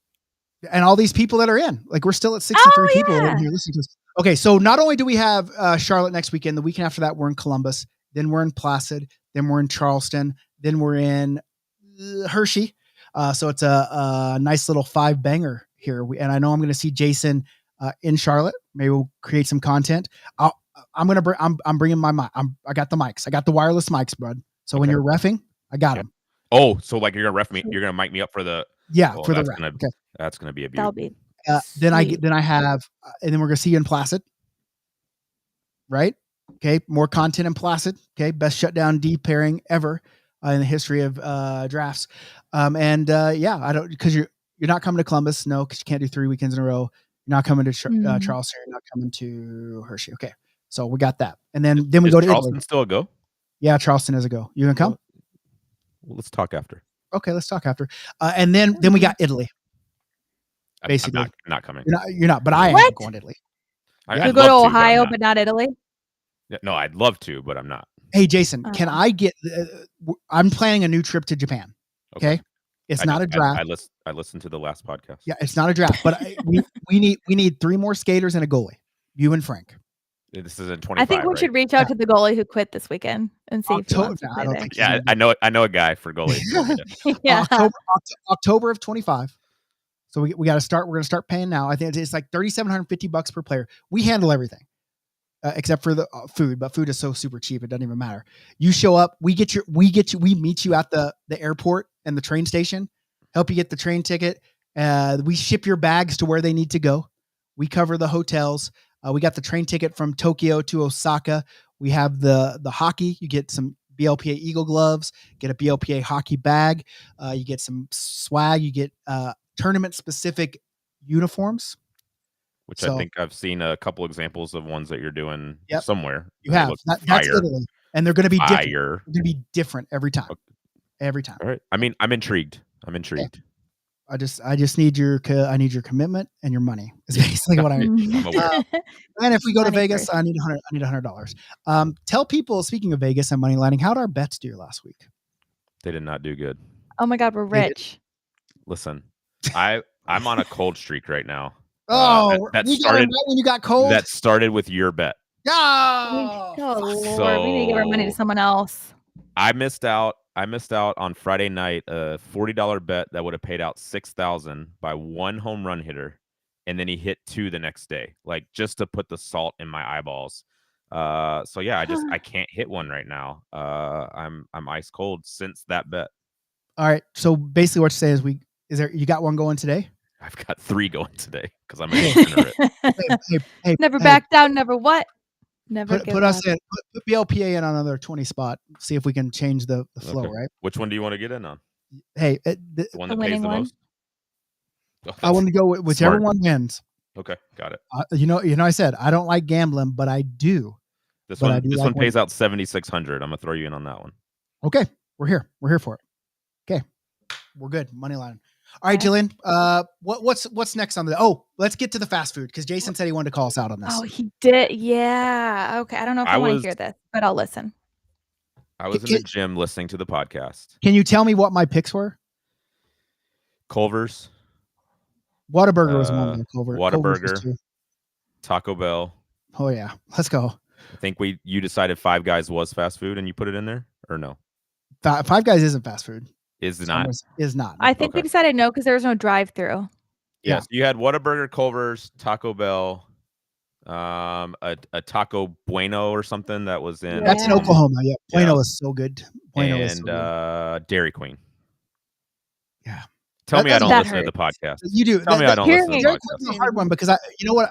and all these people that are in. Like we're still at 63 people in here listening to us. Okay, so not only do we have Charlotte next weekend, the weekend after that we're in Columbus, then we're in Placid, then we're in Charleston, then we're in Hershey. So it's a nice little 5-banger here. And I know I'm going to see Jason in Charlotte. Maybe we'll create some content. I'm bringing my mic. I got the mics. I got the wireless mics, bud. So when you're reffing, I got them. Oh, so like you're gonna ref me? You're gonna mic me up for the for the ref. Okay. That's gonna be a beauty. Then I have, and then we're gonna see you in Placid. Right? Okay. More content in Placid. Okay. Best shutdown D pairing ever in the history of drafts. I don't because you're not coming to Columbus. No, because you can't do 3 weekends in a row. You're not coming to Charleston. You're not coming to Hershey. Okay. So we got that. And then we go to Charleston Italy. Still a go? Yeah, Charleston is a go. You gonna come? Well, let's talk after. Okay, let's talk after. And then we got Italy. Basically, I'm not coming. You're not. But I am going to Italy. You go to Ohio, but not Italy. No, I'd love to, but I'm not. Hey, Jason, can I get? I'm planning a new trip to Japan. Okay, it's not a draft. I listened to the last podcast. Yeah, it's not a draft, but we need 3 more skaters and a goalie. You and Frank. This is in 25. I think we should reach out to the goalie who quit this weekend and see if he wants to play there. Yeah, I know a guy for goalies. Yeah. October of 25. So we got to start. We're going to start paying now. I think it's like $3,750 per player. We handle everything except for the food, but food is so super cheap it doesn't even matter. You show up, we meet you at the airport and the train station, help you get the train ticket. We ship your bags to where they need to go. We cover the hotels. We got the train ticket from Tokyo to Osaka. We have the hockey. You get some BLPA Eagle gloves, get a BLPA hockey bag. You get some swag. You get tournament specific uniforms. Which I think I've seen a couple examples of ones that you're doing somewhere. You have. That's Italy. And they're going to be different. They're going to be different every time. Okay. Every time. All right. I mean, I'm intrigued. Okay. I just need your commitment and your money is basically what I need. And if we go to Vegas, I need $100. Tell people, speaking of Vegas and money lining, how did our bets do last week? They did not do good. Oh my God, we're rich. Listen, I'm on a cold streak right now. That started when you got cold. That started with your bet. Oh Lord, we need to give our money to someone else. I missed out on Friday night a $40 bet that would have paid out $6,000 by one home run hitter, and then he hit 2 the next day, like just to put the salt in my eyeballs. So yeah, I can't hit one right now. I'm ice cold since that bet. All right, so basically what you're saying is you got one going today? I've got 3 going today because I'm a never back down, never what? Never put us in. Put BLPA in on another 20 spot. See if we can change the flow. Okay. Right. Which one do you want to get in on? Hey, the one that pays the most. I want to go with whichever one wins. Okay, got it. I said I don't like gambling, but I do. This one pays out $7,600. I'm gonna throw you in on that one. Okay, we're here. We're here for it. Okay, we're good. Money line. All right, Jillian. What's next on the? Oh, let's get to the fast food because Jason said he wanted to call us out on this. Oh, he did. Yeah. Okay. I don't know if I want to hear this, but I'll listen. I was in the gym listening to the podcast. Can you tell me what my picks were? Culver's, Whataburger was one. Culver's was Whataburger, two. Taco Bell. Oh yeah, let's go. I think you decided Five Guys was fast food and you put it in there, or no? Five Guys isn't fast food. Is it not? Is not. I think we Okay. decided no because there was no drive-through. Yeah. Yes, you had Whataburger, Culver's, Taco Bell, a Taco Bueno or something that was in. That's in Yeah. Oklahoma. Yeah, Bueno Yeah. is so good. Bueno is so and good. Dairy Queen. Yeah. Tell me I don't that listen to the podcast. You do. Tell me I don't listen to the Dairy podcast. Queen's a hard one because you know what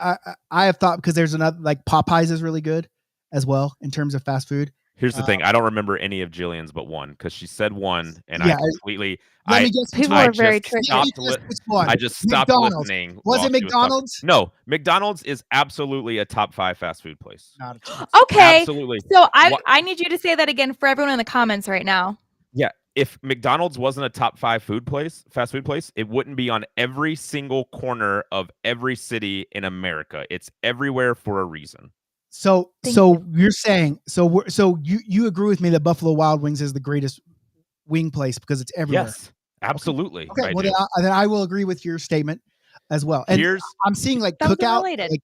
I have thought, because there's another, like Popeyes is really good as well in terms of fast food. Here's the thing. I don't remember any of Jillian's but one, because she said one and I completely Let me guess. People I are very just tricky. stopped I just stopped McDonald's. listening. Was while it she talking. McDonald's? No, McDonald's is absolutely a top 5 fast food place. Not a chance. Okay. Absolutely. So I need you to say that again for everyone in the comments right now. Yeah. If McDonald's wasn't a top 5 fast food place, it wouldn't be on every single corner of every city in America. It's everywhere for a reason. So you're saying you agree with me that Buffalo Wild Wings is the greatest wing place because it's everywhere? Yes, absolutely. Okay, I well do. then I will agree with your statement as well. And I'm seeing like Something Cookout. related. Like,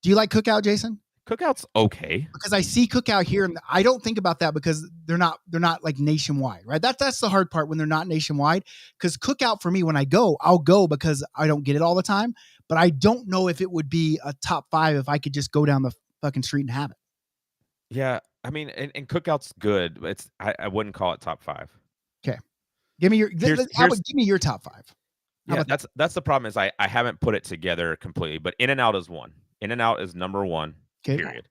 do you like Cookout, Jason? Cookout's okay. Because I see Cookout here, and I don't think about that because they're not like nationwide, right? That's the hard part when they're not nationwide. Because Cookout for me, when I go, I'll go because I don't get it all the time. But I don't know if it would be a top 5 if I could just go down the fucking street and have it. Yeah, I mean, and Cookout's good, but I wouldn't call it top 5. Okay, give me your give me your top 5. Yeah, that's the problem is I haven't put it together completely, but In-N-Out is one. In-N-Out is number 1. Okay. Period.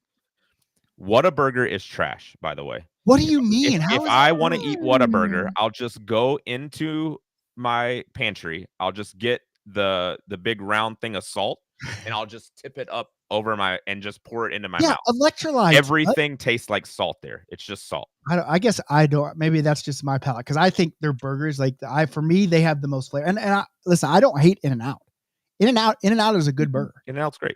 Whataburger is trash, by the way. What do you mean? If I want to eat Whataburger, I'll just go into my pantry. I'll just get the big round thing of salt, and I'll just tip it up over and just pour it into my mouth. Electrolytes. Everything tastes like salt there. It's just salt. I guess I don't. Maybe that's just my palate because I think their burgers, like for me, they have the most flavor. And listen, I don't hate In-N-Out. In-N-Out is a good burger. In-N-Out's great.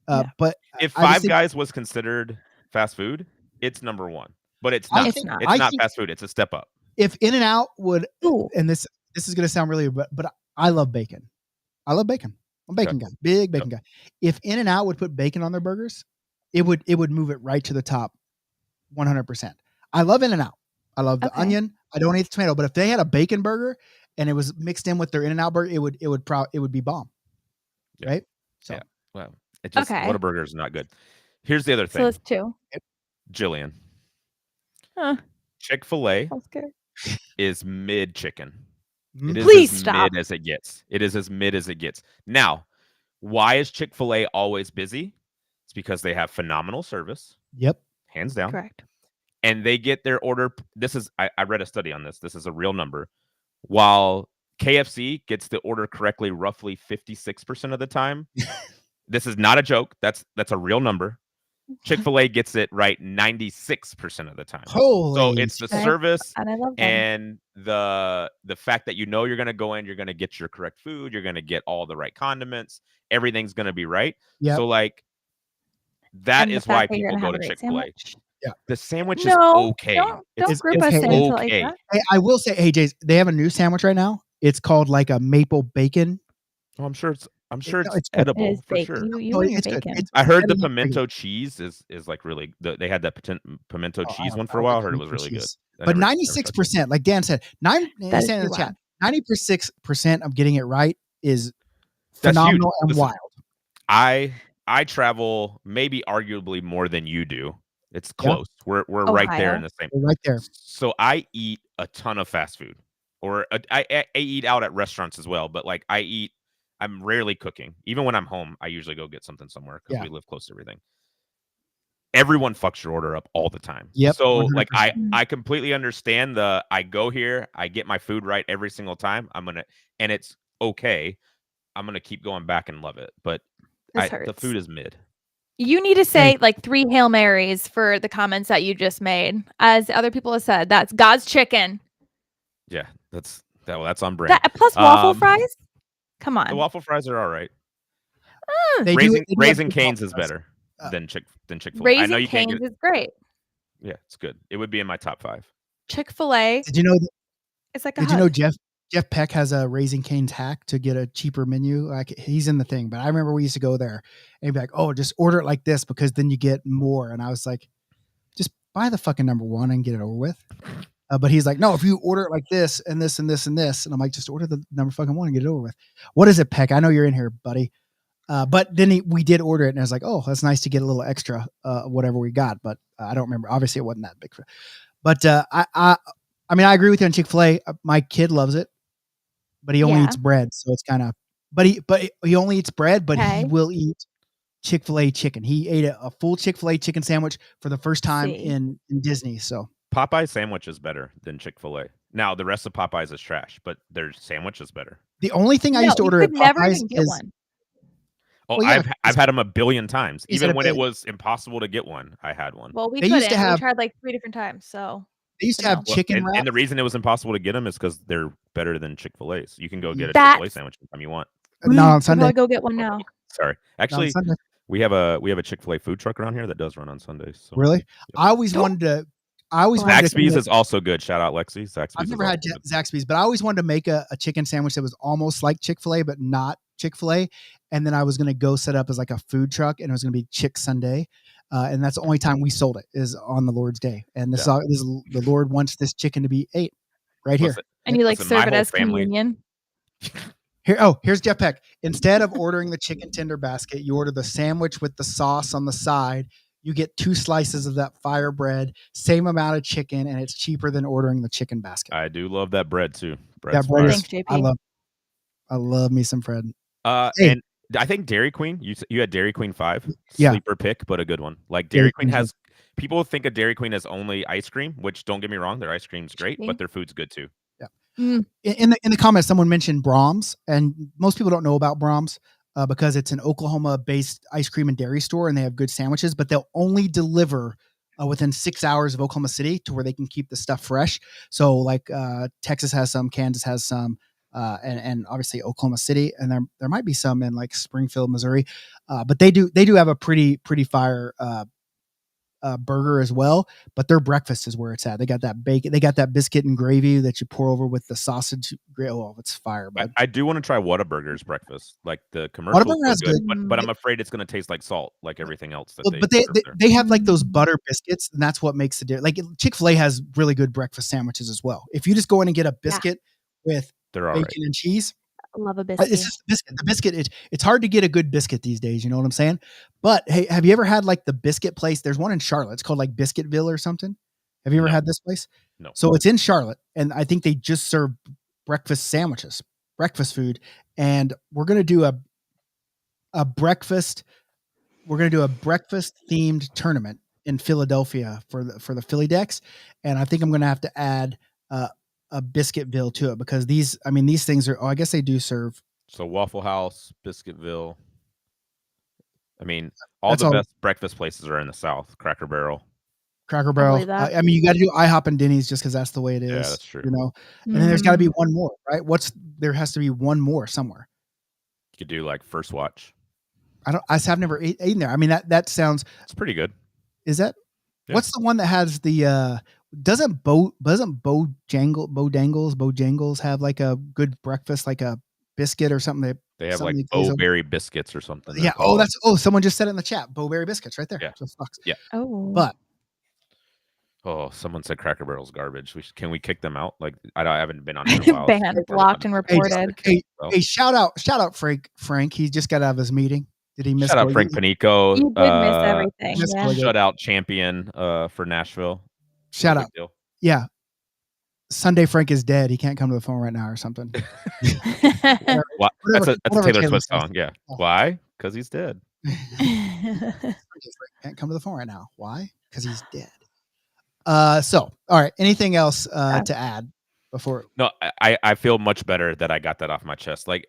But if Five Guys was considered fast food, it's number 1. But it's not. It's not fast food. It's a step up. If In-N-Out would, and this is going to sound really, but I love bacon. I love bacon. I'm a bacon guy, big bacon guy. If In-N-Out would put bacon on their burgers, it would move it right to the top, 100%. I love In-N-Out. I love the onion. I don't eat the tomato, but if they had a bacon burger and it was mixed in with their In-N-Out burger, it would be bomb. Yeah. Right? So yeah. Well, it just Whataburger is not good. Here's the other thing. So it's 2. Jillian. Huh. Chick-fil-A is mid chicken. It is Please as stop. mid as it gets. It is as mid as it gets. Now, why is Chick-fil-A always busy? It's because they have phenomenal service. Yep. Hands down. Correct. And they get their order. I read a study on this. This is a real number. While KFC gets the order correctly roughly 56% of the time. This is not a joke. That's a real number. Chick-fil-A gets it right 96% of the time. So it's the service and the fact that you're going to go in, you're going to get your correct food, you're going to get all the right condiments, everything's going to be right. Yep. So like that is why people go to Chick-fil-A. Yeah. The sandwich is okay. Don't group us into like that. Hey, I will say, hey Jace, they have a new sandwich right now. It's called like a maple bacon. Oh, I'm sure it's edible for sure. It's bacon. I heard the pimento cheese is like really. They had that pimento cheese one for a while. I heard it was really good. But 96%, like Dan said, 96% of getting it right is phenomenal and Listen, wild. I travel maybe arguably more than you do. It's close. We're right there in the same. We're right there. So I eat a ton of fast food, or I eat out at restaurants as well. But like I'm rarely cooking. Even when I'm home, I usually go get something somewhere because we live close to everything. Everyone fucks your order up all the time. Yep. So 100%. Like I completely understand I go here, I get my food right every single time. And it's okay. I'm gonna keep going back and love it. But the food is mid. You need to say like 3 Hail Marys for the comments that you just made. As other people have said, that's God's chicken. Yeah, that's on brand. Plus waffle fries. Come on. The waffle fries are all right. Raising Cane's is better than Chick-fil-A. Raising Cane's is great. Yeah, it's good. It would be in my top 5. Chick-fil-A. Did you know? It's like Did you know Jeff Jeff Peck has a Raising Cane's hack to get a cheaper menu. Like he's in the thing, but I remember we used to go there and be like, "Oh, just order it like this because then you get more." And I was like, "Just buy the fucking number one and get it over with." But he's like, "No, if you order it like this and this and this and this," and I'm like, "Just order the number fucking one and get it over with." What is it, Peck? I know you're in here, buddy. But then we did order it, and I was like, "Oh, that's nice to get a little extra, whatever we got." But I don't remember. Obviously, it wasn't that big. But I mean, I agree with you on Chick-fil-A. My kid loves it. But he only eats bread, so it's kind of. But he only eats bread, but he will eat Chick-fil-A chicken. He ate a full Chick-fil-A chicken sandwich for the first time in Disney. So Popeye sandwich is better than Chick-fil-A. Now the rest of Popeyes is trash, but their sandwich is better. The only thing I used to order at Popeyes is. One. Oh, well, yeah, I've had them a billion times. Even when it was impossible to get one, I had one. Well, we tried like 3 different times, so. They used to have chicken wraps. And the reason it was impossible to get them is because they're better than Chick-fil-A's. You can go get a Chick-fil-A sandwich anytime you want. Not on Sunday. I'll go get one now. Sorry. Actually, we have a Chick-fil-A food truck around here that does run on Sundays. So. Really? Yeah. I always wanted to. Zaxby's is also good. Shout out Lexi. Zaxby's. I've never had Zaxby's, but I always wanted to make a chicken sandwich that was almost like Chick-fil-A, but not Chick-fil-A. And then I was going to go set up as like a food truck, and it was going to be Chick Sunday. And that's the only time we sold it is on the Lord's Day. And this is the Lord wants this chicken to be ate right here. And you like serve it as communion. Here's Jeff Peck. Instead of ordering the chicken tender basket, you order the sandwich with the sauce on the side. You get 2 slices of that fire bread, same amount of chicken, and it's cheaper than ordering the chicken basket. I do love that bread too. That bread is, Thanks, JP. I love me some bread. And I think Dairy Queen. You had Dairy Queen 5, sleeper pick, but a good one. Like Dairy Queen has people think of Dairy Queen as only ice cream, which don't get me wrong, their ice cream's great, but their food's good too. Yeah. In the comments, someone mentioned Brahms, and most people don't know about Brahms because it's an Oklahoma-based ice cream and dairy store, and they have good sandwiches, but they'll only deliver within 6 hours of Oklahoma City to where they can keep the stuff fresh. So like Texas has some, Kansas has some. And obviously Oklahoma City, and there might be some in like Springfield, Missouri, but they do have a pretty fire burger as well. But their breakfast is where it's at. They got that bacon, they got that biscuit and gravy that you pour over with the sausage. Oh, it's fire! Bud. I do want to try Whataburger's breakfast. Like the commercial, but I'm afraid it's going to taste like salt, like everything else. They have like those butter biscuits, and that's what makes the difference. Like Chick-fil-A has really good breakfast sandwiches as well. If you just go in and get a biscuit with bacon and cheese. I love a biscuit. It's just biscuit. The biscuit, it's hard to get a good biscuit these days. You know what I'm saying? But hey, have you ever had like the biscuit place? There's one in Charlotte. It's called like Biscuitville or something. Have you ever had this place? No. So it's in Charlotte, and I think they just serve breakfast sandwiches, breakfast food. And we're gonna do a breakfast. We're gonna do a breakfast themed tournament in Philadelphia for the Philly Decks, and I think I'm gonna have to add a Biscuitville to it because these things are. Oh, I guess they do serve. So Waffle House, Biscuitville. I mean, all the best breakfast places are in the South. Cracker Barrel. I mean, you got to do IHOP and Denny's just because that's the way it is. Yeah, that's true. You know, and then there's got to be one more, right? There has to be one more somewhere. You could do like First Watch. I've never eaten there. I mean, that sounds. It's pretty good. Is that? Yeah. What's the one that has the? Doesn't Bojangles have like a good breakfast, like a biscuit or something? They have like Bowberry biscuits or something. Yeah. Someone just said it in the chat. Bowberry biscuits right there. Yeah. So fucks. Yeah. Oh. But. Oh, someone said Cracker Barrel's garbage. Can we kick them out? Like I haven't been on here in a while. Banned, blocked, and reported. Hey, shout out Frank. He just got out of his meeting. Did he miss? Shout out Frank Panico. You did miss everything. Yeah. Shutout champion for Nashville. Shout out. Yeah. Sunday Frank is dead. He can't come to the phone right now or something. That's a Taylor Swift song. Yeah. Why? Because he's dead. Can't come to the phone right now. Why? Because he's dead. So, all right. Anything else to add before? No, I feel much better that I got that off my chest. Like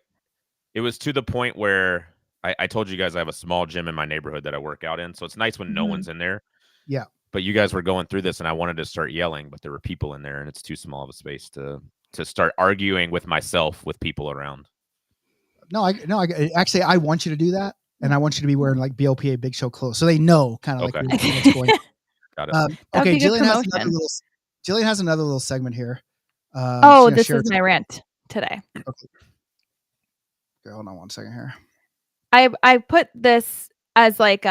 it was to the point where I told you guys I have a small gym in my neighborhood that I work out in. So it's nice when no one's in there. Yeah. But you guys were going through this and I wanted to start yelling, but there were people in there and it's too small of a space to start arguing with myself with people around. Actually, I want you to do that. And I want you to be wearing like BLPA Big Show clothes. So they know kind of like what's going on. Got it. Okay. Jillian has another little segment here. This is my rant. today. Okay, hold on one second here. I put this as like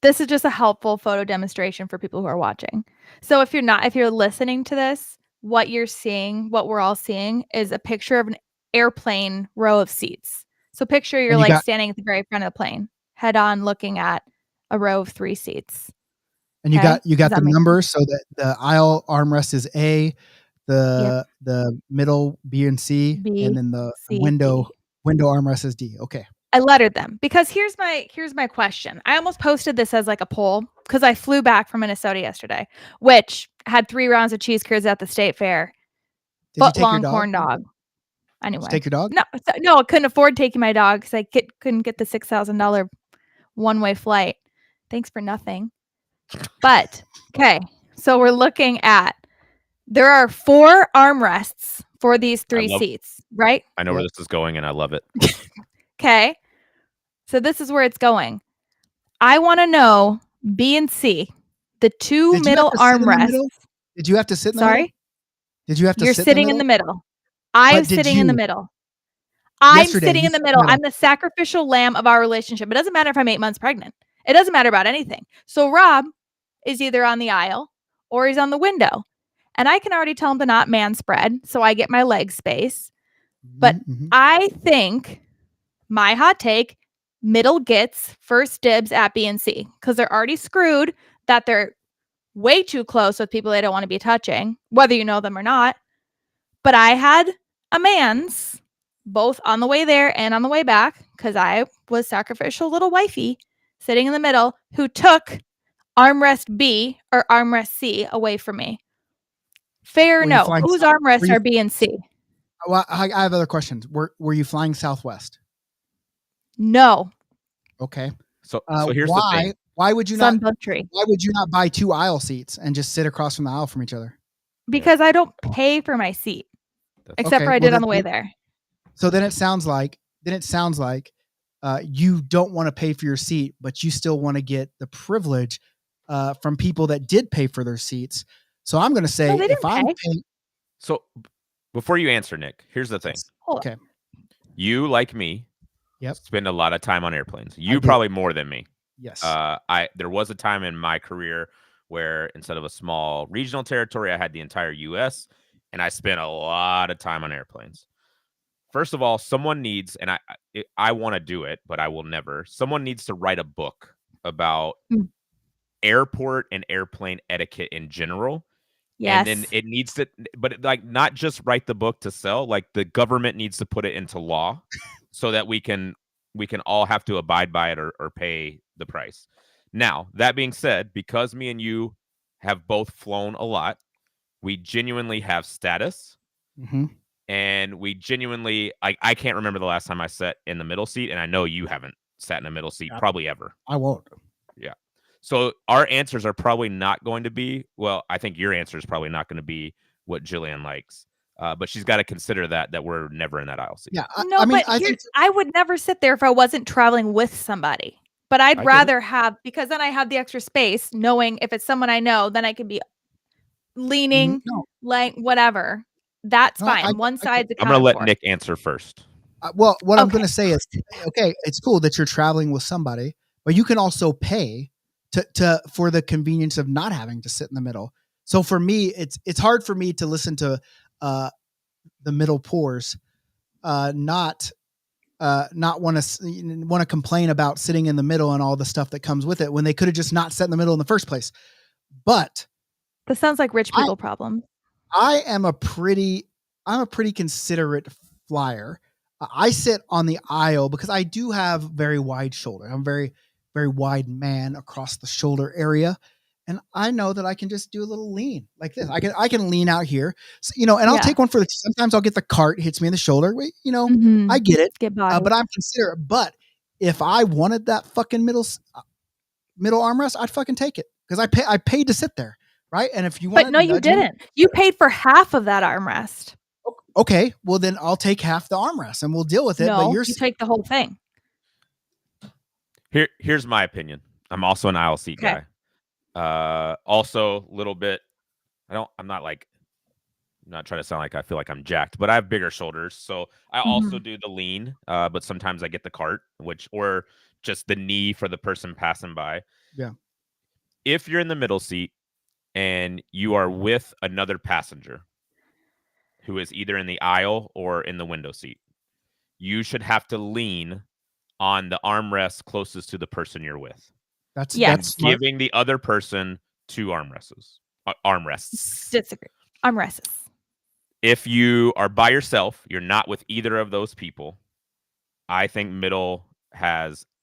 this is just a helpful photo demonstration for people who are watching. So if you're listening to this, what you're seeing, what we're all seeing is a picture of an airplane row of seats. So picture you're like standing at the very front of the plane, head on looking at a row of 3 seats. And you got the numbers, so that the aisle armrest is A, the middle B and C, and then the window armrest is D. Okay. I lettered them because here's my question. I almost posted this as like a poll because I flew back from Minnesota yesterday, which had 3 rounds of cheese curds at the state fair. Foot-long corn dog. Anyway. Did you take your dog? No, I couldn't afford taking my dog because I couldn't get the $6,000 one-way flight. Thanks for nothing. But okay, so we're looking at there are 4 armrests for these 3 seats, right? I know where this is going, and I love it. Okay. So this is where it's going. I want to know B and C, the 2 middle armrests. Did you have to sit in the middle? Sorry? Did you have to You're sit sitting in the middle. I'm sitting in the middle. I'm sitting in the middle. I'm the sacrificial lamb of our relationship. It doesn't matter if I'm 8 months pregnant. It doesn't matter about anything. So Rob is either on the aisle or he's on the window. And I can already tell him to not man spread, so I get my leg space. But I think my hot take, middle gets first dibs at B and C because they're already screwed that they're way too close with people they don't want to be touching, whether you know them or not. But I had a man's both on the way there and on the way back because I was sacrificial little wifey sitting in the middle who took armrest B or armrest C away from me. Fair or no? Whose armrests are B and C? Well, I have other questions. Were you flying Southwest? No. Okay. So here's the thing. Why would you not? Why would you not buy 2 aisle seats and just sit across from the aisle from each other? Because I don't pay for my seat, except for I did on the way there. So then it sounds like you don't want to pay for your seat, but you still want to get the privilege from people that did pay for their seats. So I'm going to say if I'm paying. So before you answer, Nick, here's the thing. Okay. You, like me, spend a lot of time on airplanes. You probably more than me. Yes. There was a time in my career where instead of a small regional territory, I had the entire U.S. and I spent a lot of time on airplanes. First of all, someone needs, and I want to do it, but I will never. Someone needs to write a book about airport and airplane etiquette in general. Yes. And then it needs to, but like not just write the book to sell. Like the government needs to put it into law so that we can all have to abide by it or pay the price. Now, that being said, because me and you have both flown a lot, we genuinely have status. Mm-hmm. And we genuinely, I can't remember the last time I sat in the middle seat. And I know you haven't sat in a middle seat probably ever. I won't. Yeah. So our answers are probably not going to be, well, I think your answer is probably not going to be what Jillian likes. But she's got to consider that we're never in that aisle seat. Yeah. I would never sit there if I wasn't traveling with somebody. But I'd rather have, because then I have the extra space, knowing if it's someone I know, then I can be leaning, like whatever. That's fine. One side's I'm going to let Nick answer first. What I'm going to say is, okay, it's cool that you're traveling with somebody, but you can also pay for the convenience of not having to sit in the middle. So for me, it's hard for me to listen to the middle pours, not want to complain about sitting in the middle and all the stuff that comes with it when they could have just not sat in the middle in the first place. But this sounds like rich people problem. I'm a pretty considerate flyer. I sit on the aisle because I do have very wide shoulder. I'm very, very wide man across the shoulder area. And I know that I can just do a little lean like this. I can lean out here, so, and I'll take one sometimes I'll get the cart hits me in the shoulder. I get it, but I'm considerate. But if I wanted that fucking middle armrest, I'd fucking take it because I paid to sit there. Right. And if you want, but no, you didn't. You paid for half of that armrest. Okay. Well, then I'll take half the armrest and we'll deal with it. No, but you take the whole thing. Here's my opinion. I'm also an aisle seat guy. Also a little bit, I'm not like not trying to sound like I feel like I'm jacked, but I have bigger shoulders. So I also do the lean, but sometimes I get the cart, or just the knee for the person passing by. Yeah. If you're in the middle seat and you are with another passenger who is either in the aisle or in the window seat, you should have to lean on the armrest closest to the person you're with. That's smart. Giving the other person 2 armrests. Armrests. Disagree. Armrests. If you are by yourself, you're not with either of those people, I think middle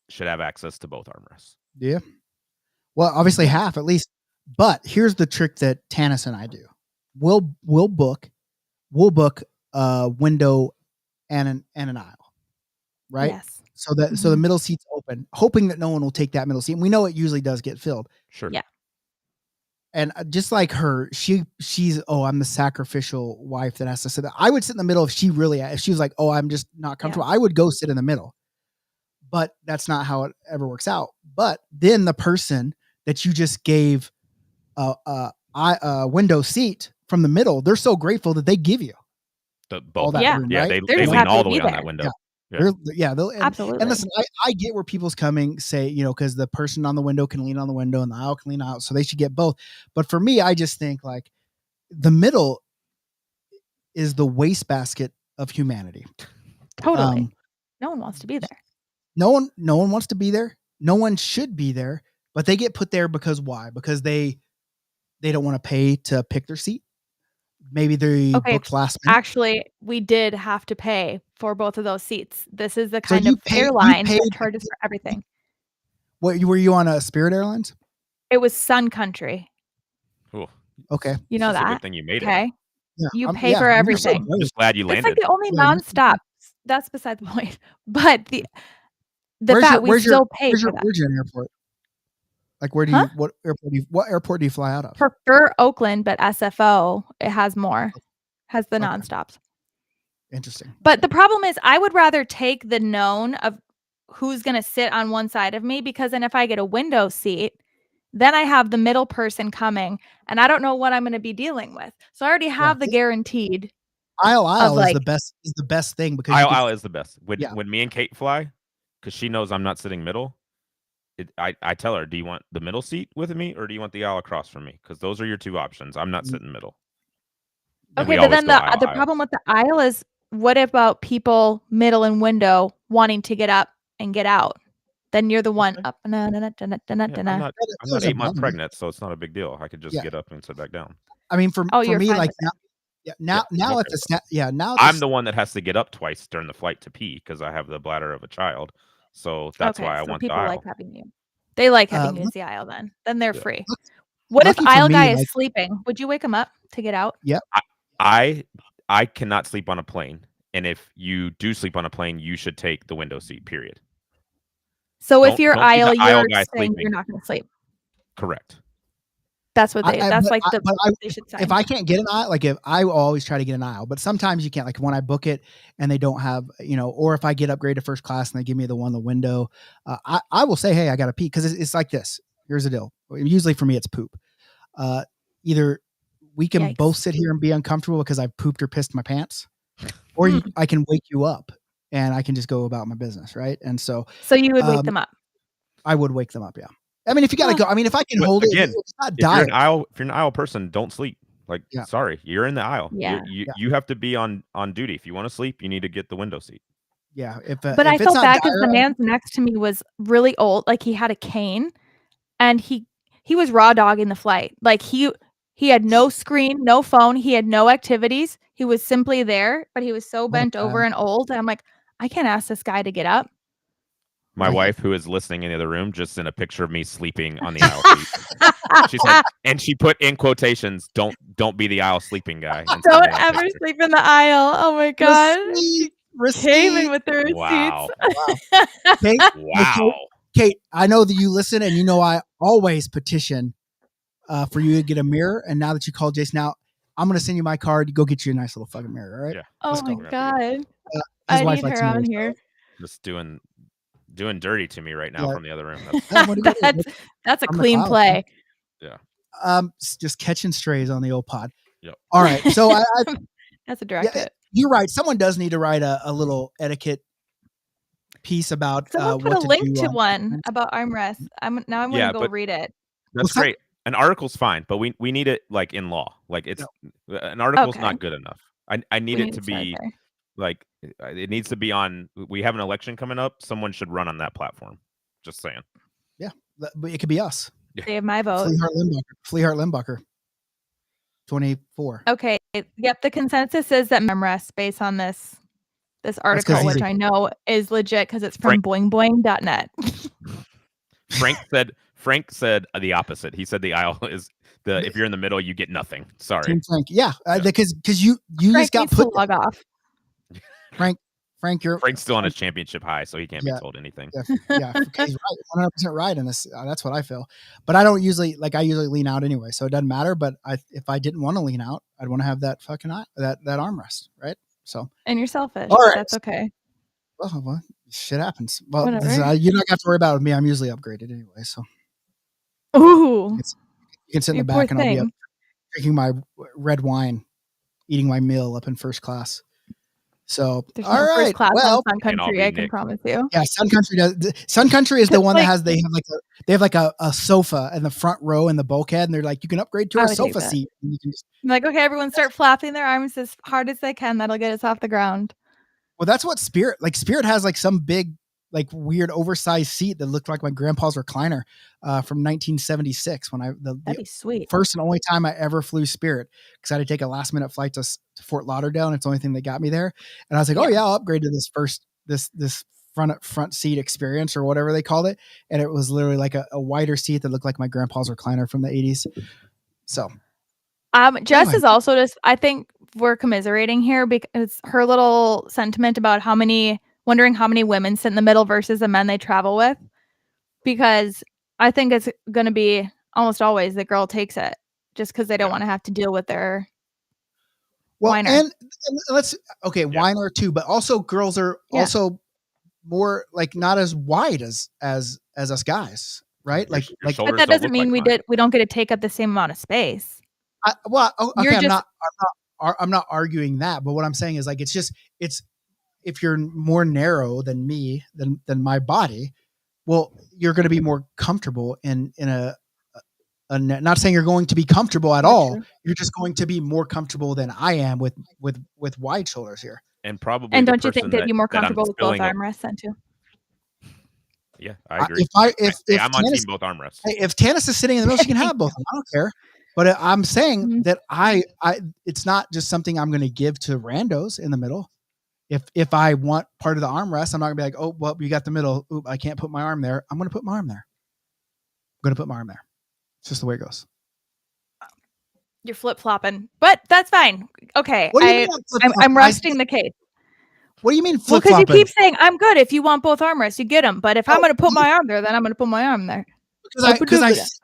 should have access to both armrests. Yeah. Well, obviously half at least. But here's the trick that Tanis and I do. We'll book a window and an aisle, right? Yes. So the middle seat's open, hoping that no one will take that middle seat. And we know it usually does get filled. Sure. Yeah. And just like her, she's I'm the sacrificial wife that has to sit there. I would sit in the middle if she was like, oh, I'm just not comfortable. I would go sit in the middle. But that's not how it ever works out. But then the person that you just gave a window seat from the middle, they're so grateful that they give you all that room, right? They lean all the way on that window. Absolutely. And listen, I get where people's coming, say, because the person on the window can lean on the window and the aisle can lean out, so they should get both. But for me, I just think like the middle is the wastebasket of humanity. Totally. No one wants to be there. No one wants to be there. No one should be there, but they get put there because why? Because they don't want to pay to pick their seat. Maybe they booked last minute. Actually, we did have to pay for both of those seats. This is the kind of airline that charges for everything. What were you on? Spirit Airlines? It was Sun Country. Cool. Okay. You know that. Good thing you made it. Okay. Yeah, you pay for everything. I'm just glad you landed. It's like the only nonstop. That's beside the point. But the fact we still pay for that. Where's your airport? Like what airport do you fly out of? Prefer Oakland, but SFO it has more. Has the nonstops. Interesting. But the problem is I would rather take the known of who's going to sit on one side of me, because then if I get a window seat, then I have the middle person coming and I don't know what I'm going to be dealing with. So I already have the guaranteed. Aisle is the best thing, because aisle is the best. When me and Kate fly, because she knows I'm not sitting middle, I tell her, do you want the middle seat with me or do you want the aisle across from me? Because those are your 2 options. I'm not sitting middle. Okay, but then the problem with the aisle is, what about people middle and window wanting to get up and get out? Then you're the one up. I'm not 8 months pregnant, so it's not a big deal. I could just get up and sit back down. I mean, for me, like now I'm the one that has to get up twice during the flight to pee because I have the bladder of a child. So that's why I want the aisle. Like having you. They like having you in the aisle. Then they're free. What if aisle guy is sleeping? Would you wake him up to get out? Yeah. I cannot sleep on a plane, and if you do sleep on a plane, you should take the window seat. Period. So if you're aisle, you're saying you're not going to sleep. Correct. That's what they. They should say. If I can't get an aisle, like if I always try to get an aisle, but sometimes you can't. Like when I book it and they don't have, or if I get upgraded to first class and they give me the window, I will say, hey, I got to pee, because it's like this. Here's the deal. Usually for me, it's poop. Either we can both sit here and be uncomfortable because I've pooped or pissed my pants, or I can wake you up and I can just go about my business, right? And so you would wake them up. I would wake them up, yeah. I mean, if you got to go, I mean, if I can hold again, it's not dying. If you're an aisle person, don't sleep. Sorry, you're in the aisle. Yeah. You have to be on duty. If you want to sleep, you need to get the window seat. Yeah. But I felt bad because the man next to me was really old. Like he had a cane, and he was raw dogging the flight. Like he had no screen, no phone. He had no activities. He was simply there, but he was so bent over and old. And I'm like, I can't ask this guy to get up. My wife, who is listening in the other room, just sent a picture of me sleeping on the aisle seat. She said, and she put in quotations, "Don't be the aisle sleeping guy. Don't ever sleep in the aisle." Oh my god! Came in with the receipts. Wow. Kate, I know that you listen, and I always petition for you to get a mirror. And now that you called Jason out, I'm going to send you my card. Go get you a nice little fucking mirror, all right? Yeah. Oh my god! I need her on here. Just doing dirty to me right now from the other room. That's a clean play. Yeah. Just catching strays on the old pod. All right. So I That's a direct hit. you're right. Someone does need to write a little etiquette piece about Someone put what a to link do to on one defense. about armrests. I'm Yeah, gonna go but- read it. That's Well, great. An article's fine, but we need it like in law. Like it's an article's Okay. not good enough. I need We it need to start be there. like it needs to be on. We have an election coming up. Someone should run on that platform. Just saying. Yeah, but it could be us. Save my vote. Fleehart Limbacher. 24. Okay. Yep. The consensus is that armrests based on this 'cause article, he's which I know is legit because it's from boingboing.net. Frank said the opposite. He said the aisle is if you're in the middle, you get nothing. Sorry. Team Frank. Yeah, because you Frank just got needs to put log off. Frank's still on his championship high, so he can't be told anything. Yeah, he's right, 100% right in this. That's what I feel. But I don't usually lean out anyway, so it doesn't matter. But if I didn't want to lean out, I'd want to have that fucking that armrest, right? So And you're selfish. All right. That's okay. well, shit happens. Well, Whatever. you're not gonna have to worry about it with me. I'm usually upgraded anyway, so Ooh. you can sit in You the poor back and I'll be up thing. drinking my red wine, eating my meal up in first class. So There's all no right, first class well. on Sun And I'll Country, be I can Nick. promise you. Yeah, Sun Country does. Sun Country is the one Like- that they have like a sofa in the front row in the bulkhead, and they're like, you can upgrade to I our would take sofa that. seat. And you can just, I'm like, okay, everyone start flapping their arms as hard as they can. That'll get us off the ground. well, that's what Spirit has like some big like weird oversized seat that looked like my grandpa's recliner from 1976 when That'd the be sweet. first and only time I ever flew Spirit because I had to take a last minute flight to Fort Lauderdale, and it's the only thing that got me there. And I was like, oh yeah, I'll upgrade to this front seat experience or whatever they called it. And it was literally like a wider seat that looked like my grandpa's recliner from the 80s. So Jess Anyway. is also just, I think we're commiserating here because her little sentiment about wondering how many women sit in the middle versus the men they travel with. Because I think it's going to be almost always the girl takes it just because they don't want to have to deal with their whiner. and let's whiner too, but also girls are also more like not as wide as us guys, right? Your But shoulders that don't doesn't look mean like mine. we don't get to take up the same amount of space. Okay, You're I'm not arguing that, but what I'm saying is like it's if you're more narrow than me than my body, well, you're going to be more comfortable in a not saying you're going to be comfortable at all. True. You're just going to be more comfortable than I am with wide shoulders here. And probably. And the don't you think person they'd be more that I'm comfortable with both spilling- armrests then too? Yeah, I agree. If I'm on Tannis, team both armrests. if Tannis is sitting in the middle, she can have both. I don't care. But I'm saying Mhm. that it's not just something I'm going to give to randos in the middle. If I want part of the armrest, I'm not gonna be like, oh, well, you got the middle. Oop, I can't put my arm there. I'm gonna put my arm there. It's just the way it goes. You're flip flopping, but that's fine. Okay, What do you mean I'm flip-flopping? I'm resting the case. What do you mean Well, flip because you flopping? keep saying I'm good. If you want both armrests, you get them. But if I'm Oh, going to put my arm there, then I'm going to put my arm there. Because I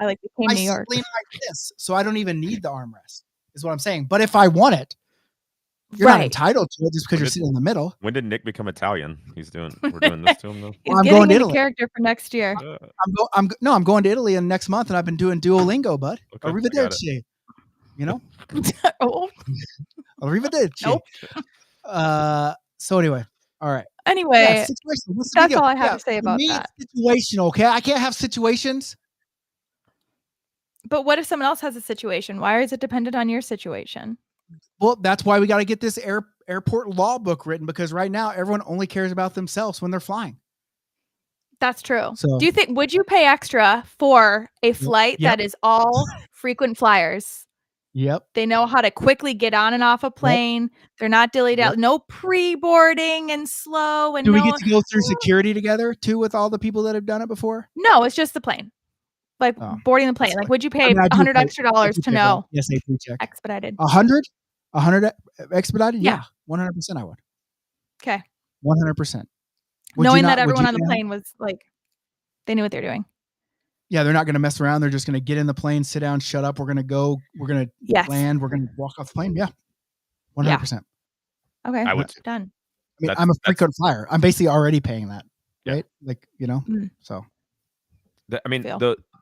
like to came I New York. lean like this, so I don't even need the armrest. Is what I'm saying. But if I want it, you're not Right. entitled to it just because you're When sitting in the middle. When did Nick become Italian? We're doing this to him though. He's I'm getting going to into Italy. character for next year. I'm going to Italy in next month, and I've been doing Duolingo, bud. Okay, I got Arrivederci. You know, Oh, arrivederci. Nope. So anyway, all right. anyway, Situational. What's the that's big deal? all I have to say for about me, that. It's situational. Okay, I can't have situations. but what if someone else has a situation? Why is it dependent on your situation? Well, that's why we got to get this airport law book written, because right now everyone only cares about themselves when they're flying. That's true. So- Do you think would you pay extra for a flight Yep. that is all frequent flyers? Yep. They know how to quickly get on and off a plane. They're not dilly dally. Yep. No pre-boarding and slow and Do we no. get to go through security together too with all the people that have done it before? No, it's just the plane. Like Oh, boarding the plane. that's Like, fine. would you I pay mean, I do $100 pay- extra dollars I do to pay know for- Yes, they do check. expedited? 100 expedited. Yeah. Yeah, 100%. I would. Okay. 100%. Knowing that everyone on the plane was like, they knew what they're doing. Yeah, they're not going to mess around. They're just going to get in the plane, sit down, shut up. We're going to go. We're going to Yes. land. We're going to walk off the plane. Yeah, 100%. Okay. I would. Done. I mean, That's- I'm a frequent flyer. I'm basically already paying that, Yeah. right? Like, you know, Mm. so I mean, Feel.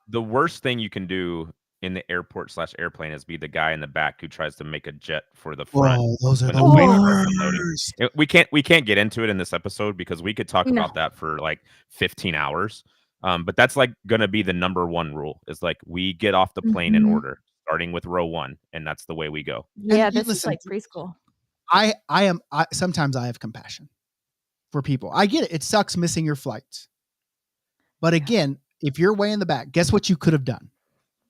the worst thing you can do in the airport / airplane is be the guy in the back who tries to make a jet for the front. Whoa, those are when the plane starts unloading. worst. We can't get into it in this episode because we could talk about that for like 15 hours. But that's like gonna be the number one rule is like we get off the plane in order, starting with row 1, and that's the way we go. Yeah, And this is listen, like preschool. Sometimes I have compassion for people. I get it. It sucks missing your flights. But again, if you're way in the back, guess what you could have done?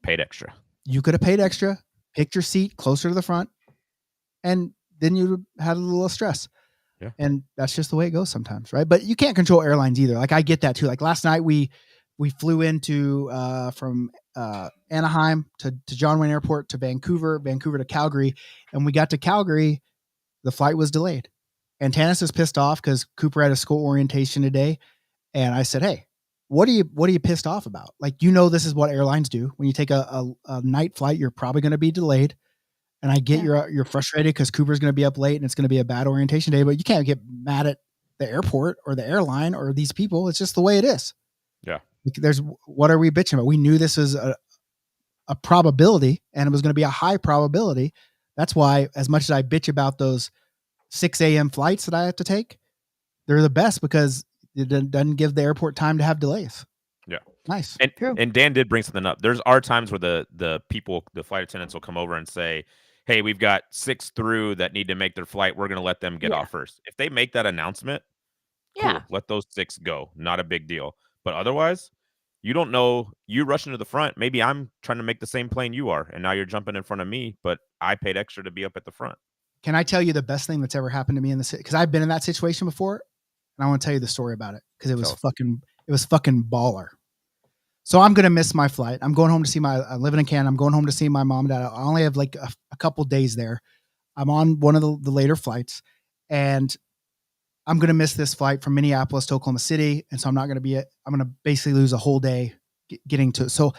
Paid extra. You could have paid extra, picked your seat closer to the front, and then you had a little stress. Yeah. And that's just the way it goes sometimes, right? But you can't control airlines either. Like I get that too. Like last night we flew into from Anaheim to John Wayne Airport to Vancouver to Calgary, and we got to Calgary, the flight was delayed. And Tanis is pissed off because Cooper had a school orientation today, and I said, "Hey, what are you pissed off about? Like, this is what airlines do. When you take a night flight, you're probably going to be delayed. And I get you're frustrated because Cooper's going to be up late and it's going to be a bad orientation day, but you can't get mad at the airport or the airline or these people. It's just the way it is. Yeah. What are we bitching about? We knew this was a probability and it was going to be a high probability. That's why as much as I bitch about those 6 a.m. flights that I have to take, they're the best because it doesn't give the airport time to have delays. Yeah. Nice. And Dan did bring something up. There's times where the people, the flight attendants will come over and say, "Hey, we've got 6 through that need to make their flight. We're going to let them get off first." If they make that announcement, cool, let those 6 go. Not a big deal. But otherwise, you don't know. You rush into the front. Maybe I'm trying to make the same plane you are, and now you're jumping in front of me, but I paid extra to be up at the front. Can I tell you the best thing that's ever happened to me in the city? Because I've been in that situation before, and I want to tell you the story about it because it was fucking baller. So I'm gonna miss my flight. I'm going home to see I'm living in Canada. I'm going home to see my mom and dad. I only have like a couple days there. I'm on one of the later flights, and I'm gonna miss this flight from Minneapolis to Oklahoma City, and so I'm gonna basically lose a whole day getting to it. So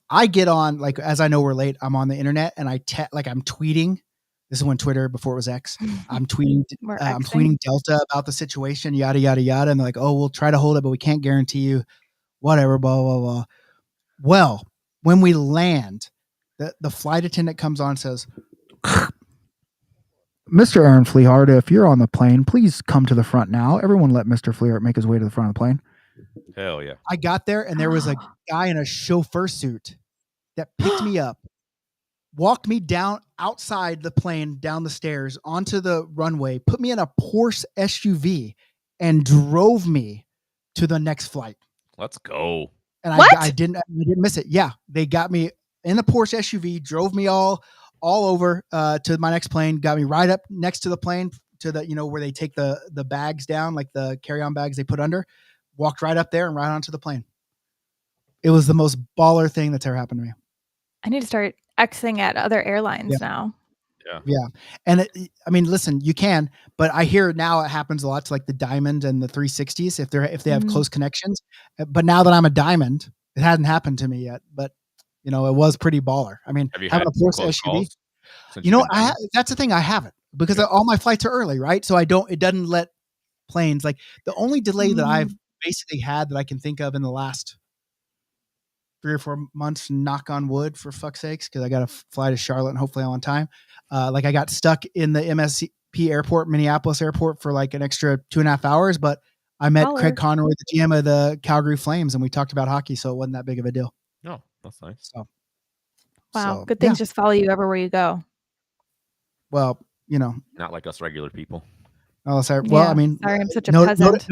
I get on, like, as I know we're late, I'm on the internet and I'm tweeting. This is when Twitter, before it was X. I'm tweeting Delta about the situation, yada, yada, yada. And they're like, "Oh, we'll try to hold it, but we can't guarantee you whatever, blah, blah, blah." Well, when we land, the flight attendant comes on and says, "Mr. Aaron Fleehart, if you're on the plane, please come to the front now. Everyone let Mr. Fleehart make his way to the front of the plane." Hell yeah. I got there and there was a guy in a chauffeur suit that picked me up, walked me down outside the plane, down the stairs, onto the runway, put me in a Porsche SUV, and drove me to the next flight. Let's go. And I didn't miss it. Yeah, they got me in the Porsche SUV, drove me all over to my next plane, got me right up next to the plane to the where they take the bags down, like the carry-on bags they put under. Walked right up there and right onto the plane. It was the most baller thing that's ever happened to me. I need to start Xing at other airlines now. Yeah. And listen, you can, but I hear now it happens a lot to like the Diamond and the 360s if they have close connections. But now that I'm a Diamond, it hasn't happened to me yet, but it was pretty baller. I mean, have you having had a Porsche SUV, that's the thing, I haven't, because all my flights are early, right? So it doesn't let planes, like the only delay that I've basically had that I can think of in the last 3 or 4 months, knock on wood for fuck's sakes, because I got to fly to Charlotte and hopefully I'm on time. Like I got stuck in the MSP airport, Minneapolis airport, for like an extra 2.5 hours, but I met Craig Conroy, the GM of the Calgary Flames, and we talked about hockey, so it wasn't that big of a deal. No, that's nice. Wow, good things just follow you everywhere you go. Well, not like us regular people. Oh, sorry. Well, I mean, sorry, I'm such a peasant.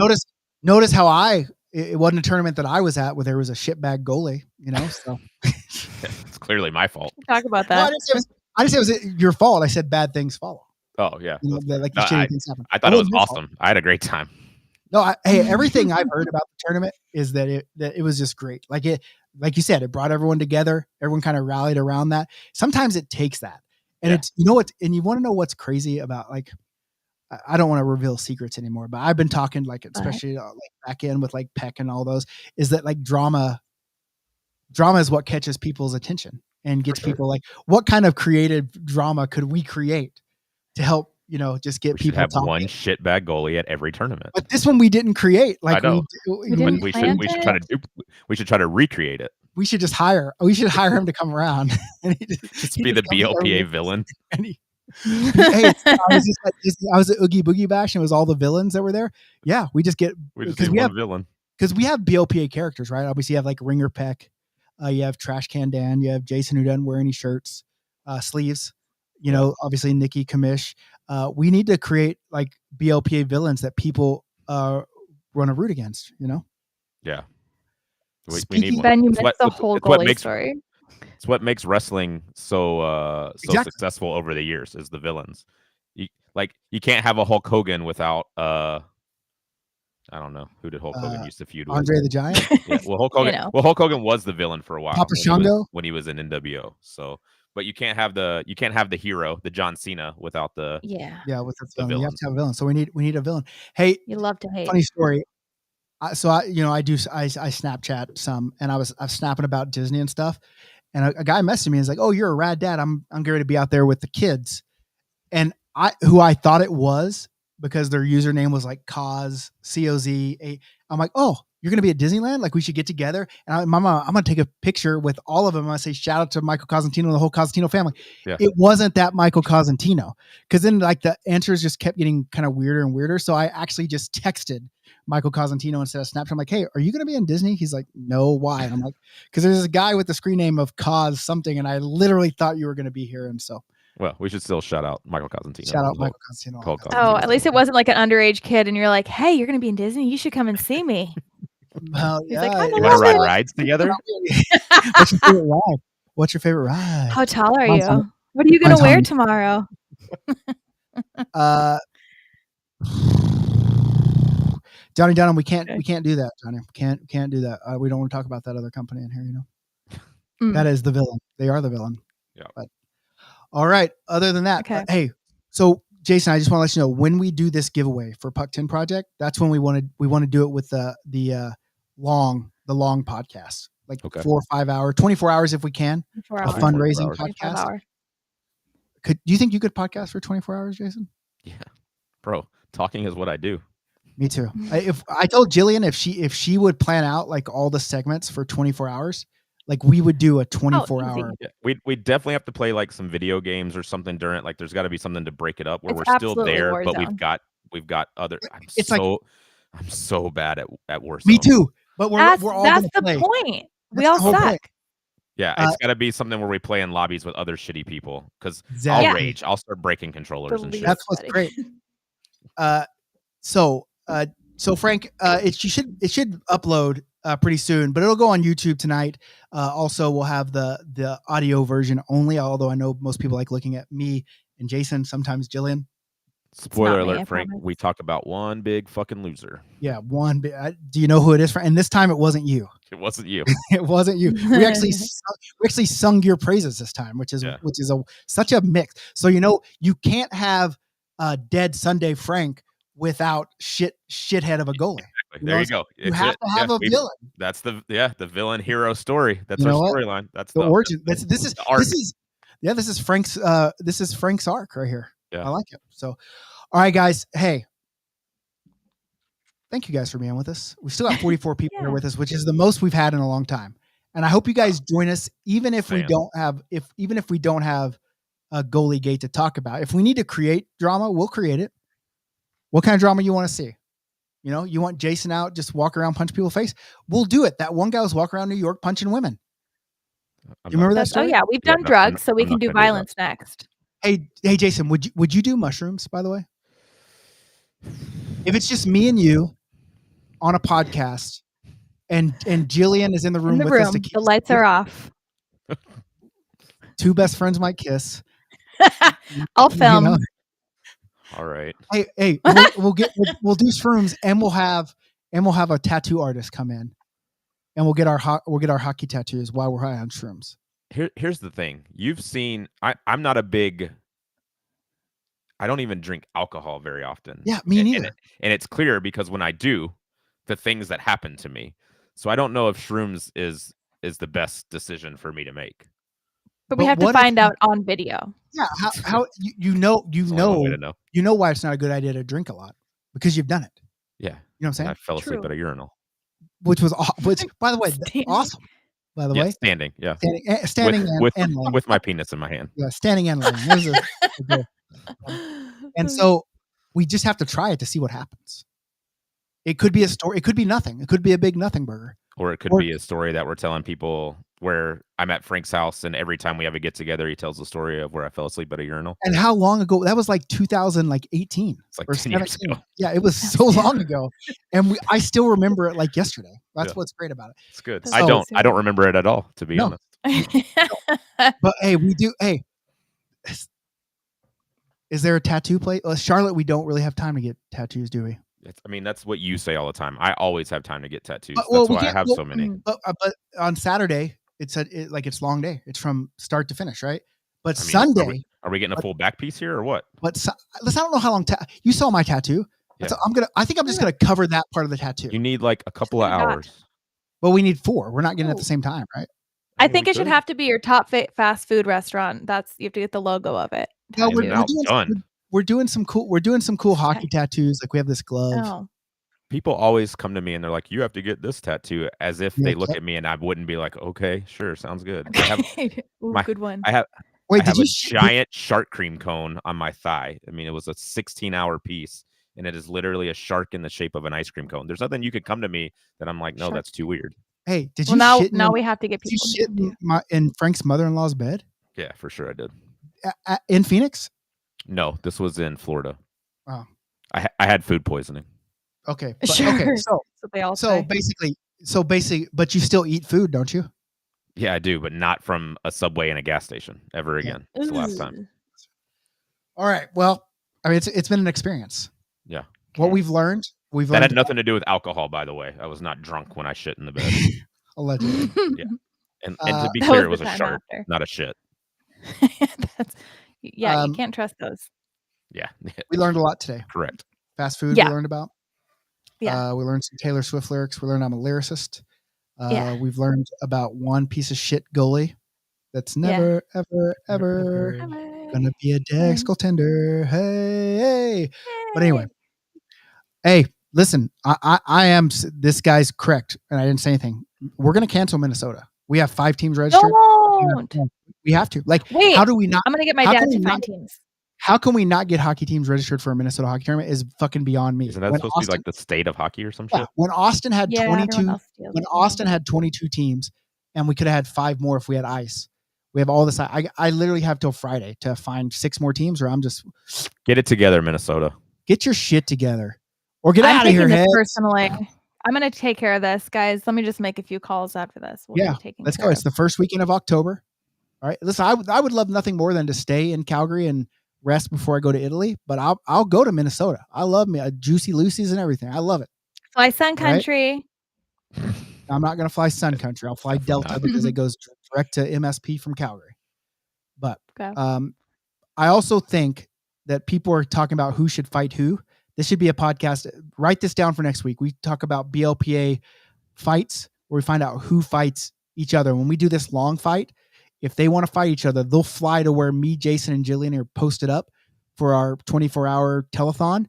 Notice how it wasn't a tournament that I was at where there was a shitbag goalie, so It's clearly my fault. Talk about that. No, I didn't say it was your fault. I said bad things follow. Oh yeah. Shitty things happen. I thought it was awesome. I had a great time. No, everything I've heard about the tournament is that it was just great. Like you said, it brought everyone together. Everyone kind of rallied around that. Sometimes it takes that. And it's, and you want to know what's crazy about, like, I don't want to reveal secrets anymore, but I've been talking, like, especially like back in with like Peck and all those, is that like drama is what catches people's attention and gets people like, what kind of creative drama could we create to help, just get people have talking? One shitbag goalie at every tournament. But this one we didn't create. Like, I know. We should try to recreate it. we should just hire. We should hire him to come around and Just he be the comes over BLPA with- villain. And hey, I was at Oogie Boogie Bash and it was all the villains that were there. Yeah, we just get We just because need we one have villain. because we have BLPA characters, right? Obviously, you have like Ringer Peck, you have Trash Can Dan, you have Jason who doesn't wear any shirts, sleeves. You know, obviously Nikki Kamish. We need to create like BLPA villains that people want to root against. You know. Yeah. We Speaking- need one. Ben, you It's missed the whole it's what goalie makes story. It's what makes wrestling so Exactly. successful over the years is the villains. You can't have a Hulk Hogan without I don't know who did Hulk Hogan used to feud with. Andre the Giant, Yeah, well Hulk Hogan. know. Well Hulk Hogan was the villain for a while. Papa Shango? when he was in NWO. So, but you can't have the hero, the John Cena, without the Yeah. yeah, with the The villain. You have villain. to have a villain. So we need a villain. Hey, You love to hate. funny story. I Snapchat some, and I was snapping about Disney and stuff, and a guy messaged me and was like, "Oh, you're a rad dad. I'm going to be out there with the kids," and who I thought it was because their username was like COZ. I'm like, "Oh, you're going to be at Disneyland? Like we should get together." And Mama, I'm going to take a picture with all of them. I'm going to say shout out to Michael Cosentino and the whole Cosentino family. Yeah. It wasn't that Michael Cosentino, because then like the answers just kept getting kind of weirder and weirder. So I actually just texted Michael Cosentino instead of Snapchat. I'm like, "Hey, are you going to be in Disney?" He's like, "No, why?" And I'm like, "Because there's a guy with the screen name of Cos something, and I literally thought you were going to be here." And so well, we should still shout out Michael Cosentino. shout out as well. Michael Cosentino. Hulk Hogan. Oh, at least it wasn't like an underage kid, and you're like, "Hey, you're gonna be in Disney. You should come and see me." Well, He's like, "I'm You in want to ride Love it. rides together? What's your favorite ride? What's your favorite ride? How tall are Mine's you? on- What are you gonna mine's wear on- tomorrow? Johnny Dunham, we can't Okay. do that, Johnny. Can't do that. We don't want to talk about that other company in here. You know, Mm. that is the villain. They are the villain. Yeah. But all right. Other than that, Okay. hey. So Jason, I just want to let you know when we do this giveaway for Puck 10 Project. That's when we want to do it with the long podcast, like Okay. 4 or 5 hour, 24 hours if we can. 4 A I'll hours. do 24 fundraising hours. 25 podcast. hours. Do you think you could podcast for 24 hours, Jason? Yeah, bro. Talking is what I do. Me too. If I told Jillian if she would plan out like all the segments for 24 hours, like we would do a 24 easy. hour. Yeah, we definitely have to play like some video games or something during it. Like, there's got to be something to break it up where It's we're still absolutely there, but Warzone. we've got other. I'm It's like- so bad at Warzone. Me too. But we're all That's the the play. point. We That's all the whole suck. point. Yeah, it's got to be something where we play in lobbies with other shitty people because Exactly. I'll Yeah. rage. I'll start breaking controllers and Believe shit. That's what's Buddy. great. So Frank, it should upload pretty soon, but it'll go on YouTube tonight. Also, we'll have the audio version only. Although I know most people like looking at me and Jason, sometimes Jillian. Spoiler not me, I alert, Frank. promise. We talk about one big fucking loser. Yeah, one. Do you know who it is? And this time it wasn't you. It wasn't you. It wasn't you. We actually sung your praises this time, which is Yeah. such a mix. So you can't have Dead Sunday Frank without shithead of a goalie. Exactly. There you go. You It's have it. to have Yeah, a villain. That's the villain hero story. That's You our know what? storyline. That's The origin. This is the arc. this is Frank's arc right here. Yeah. I like it. So, all right, guys. Hey, thank you guys for being with us. We still got 44 people here Yeah. with us, which is the most we've had in a long time. And I hope you guys join us, even if we Same. don't have a goalie-gate to talk about. If we need to create drama, we'll create it. What kind of drama you want to see? You want Jason out, just walk around, punch people in the face? We'll do it. That one guy was walking around New York punching women. I'm You remember that Oh story? yeah, we've Yeah, done no, drugs, so we I'm can not do gonna do that. violence next. Hey, Jason, would you do mushrooms, by the way? If it's just me and you on a podcast and Jillian is in the room In the with us room, to kiss, the lights are off. two best friends might kiss. I'll You film. know? All right. Hey, we'll do shrooms and we'll have a tattoo artist come in and we'll get our hockey tattoos while we're high on shrooms. Here's the thing. You've seen I'm not a big I don't even drink alcohol very often. Yeah, me neither. And it's clear because when I do, the things that happen to me. So I don't know if shrooms is the best decision for me to make. But we But have to what if find you- out on video. Yeah, how you know It's the only way to know. why it's not a good idea to drink a lot because you've done it. Yeah. You know what I'm saying? I fell asleep True. at a urinal. Which was by the way, Stan. awesome. by the Yeah, way. standing. Yeah. Standing with and laying. with my penis in my hand. Yeah, standing and laying. There's a goal. And so we just have to try it to see what happens. It could be a story. It could be nothing. It could be a big nothing burger. Or it could be a story that we're telling people where I'm at Frank's house, and every time we have a get together, he tells the story of where I fell asleep at a urinal. And how long ago? That was like 2018. It's like or 10 years 17. ago. Yeah, it was so long ago, and I still remember it like yesterday. That's what's great about it. It's good. That's I so don't remember it at all, to be honest. But hey, we do. Hey, is there a tattoo place? Charlotte, we don't really have time to get tattoos, do we? I mean, that's what you say all the time. I always have time to get tattoos. Well, That's why I have so many. But on Saturday, it's it's long day. It's from start to finish, right? But I mean, Sunday, are we getting a full back piece here or what? but listen, I don't know how long. You saw my tattoo. Yeah. So I think I'm just gonna cover that part of the tattoo. You need like a couple of hours. Well, we need 4. We're not getting it at the same time, right? I think it should have to be your top fast food restaurant. You have to get the logo of it. No, tattooed. we're doing some cool hockey tattoos. Like we have this glove. Oh. People always come to me and they're like, "You have to get this tattoo," as if Yeah, they look at me and I wouldn't be like, "Okay, sure, sounds good." Ooh, good one. I have Wait, I have a giant shark cream cone on my thigh. I mean, it was a 16-hour piece, and it is literally a shark in the shape of an ice cream cone. There's nothing you could come to me that I'm like, no, that's too weird. Hey, did Well, you now we have to get did you people. shit in Frank's mother-in-law's bed Yeah, for sure I did. In Phoenix? No, this was in Florida. Oh, I had food poisoning. okay. Sure. Okay, so they all say. basically, but you still eat food, don't you? Yeah, I do, but not from a Subway and a gas station ever again. It's the last time. All right. Well, I mean, it's been an experience. Yeah. What we've learned. That had nothing to do with alcohol, by the way. I was not drunk when I shit in the bed. Allegedly. Yeah. And to be That clear, it was was the a time shark, after. not a shit. You can't trust those. Yeah. We learned a lot today. Correct. Fast food. Yeah. We learned about. Yeah. We learned some Taylor Swift lyrics. We learned I'm a lyricist. Yeah. We've learned about one piece of shit goalie that's never, ever gonna be a Dex goaltender. Hey. But anyway, hey, listen, I am. This guy's correct, and I didn't say anything. We're gonna cancel Minnesota. We have 5 teams registered. Don't. We have to. Like, Wait, how do we not? I'm gonna get my how dad can to we find not- teams. How can we not get hockey teams registered for a Minnesota hockey tournament? Is fucking beyond me. Isn't that supposed to be like the state of hockey or some shit? When Austin had Yeah, 22, everyone else steals when it. Austin had 22 teams, and we could have had 5 more if we had ice. We have all this. I literally have till Friday to find 6 more teams, or I'm just Get it together, Minnesota. get your shit together, or get I'm out of here, taking this head. personally. I'm gonna take care of this, guys. Let me just make a few calls after this. We'll Yeah, be taking let's care go. of. It's the first weekend of October. All right, listen, I would love nothing more than to stay in Calgary and rest before I go to Italy, but I'll go to Minnesota. I love me Juicy Lucy's and everything. I love it. Fly Sun Country. I'm not going to fly Sun Country. I'll fly Delta because it goes direct to MSP from Calgary. But Okay. I also think that people are talking about who should fight who. This should be a podcast. Write this down for next week. We talk about BLPA fights where we find out who fights each other. When we do this long fight, if they want to fight each other, they'll fly to where me, Jason, and Jillian are posted up for our 24-hour telethon.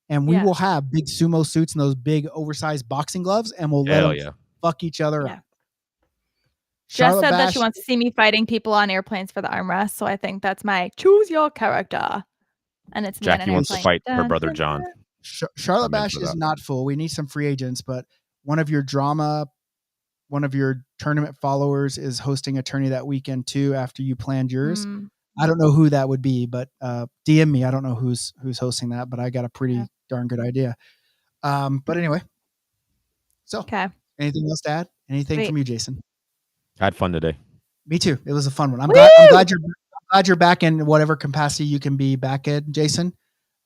And we will have big sumo suits and those big oversized boxing gloves, and we'll let them fuck each other up. Jess said that she wants to see me fighting people on airplanes for the armrest, so I think that's my choose your character. And it's Jackie wants to fight her brother John. Charlotte Bash is not full. We need some free agents, but one of your tournament followers is hosting a tourney that weekend too after you planned yours. I don't know who that would be, but DM me. I don't know who's hosting that, but I got a pretty darn good idea. But anyway, so anything else to add? Anything from you, Jason? I had fun today. Me too. It was a fun one. I'm glad you're back in whatever capacity you can be back in, Jason.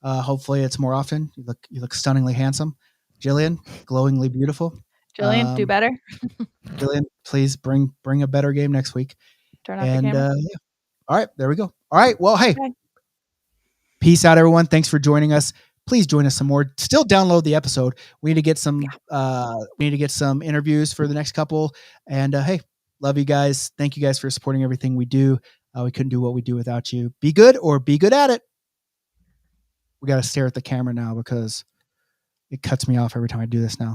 Hopefully it's more often. You look stunningly handsome. Jillian, glowingly beautiful. Jillian, do better. Jillian, please bring a better game next week. Turn off the camera. All right, there we go. All right, well, hey, peace out, everyone. Thanks for joining us. Please join us some more. Still download the episode. We need to get some. We need to get some interviews for the next couple. And hey, love you guys. Thank you guys for supporting everything we do. We couldn't do what we do without you. Be good or be good at it. We got to stare at the camera now because it cuts me off every time I do this now.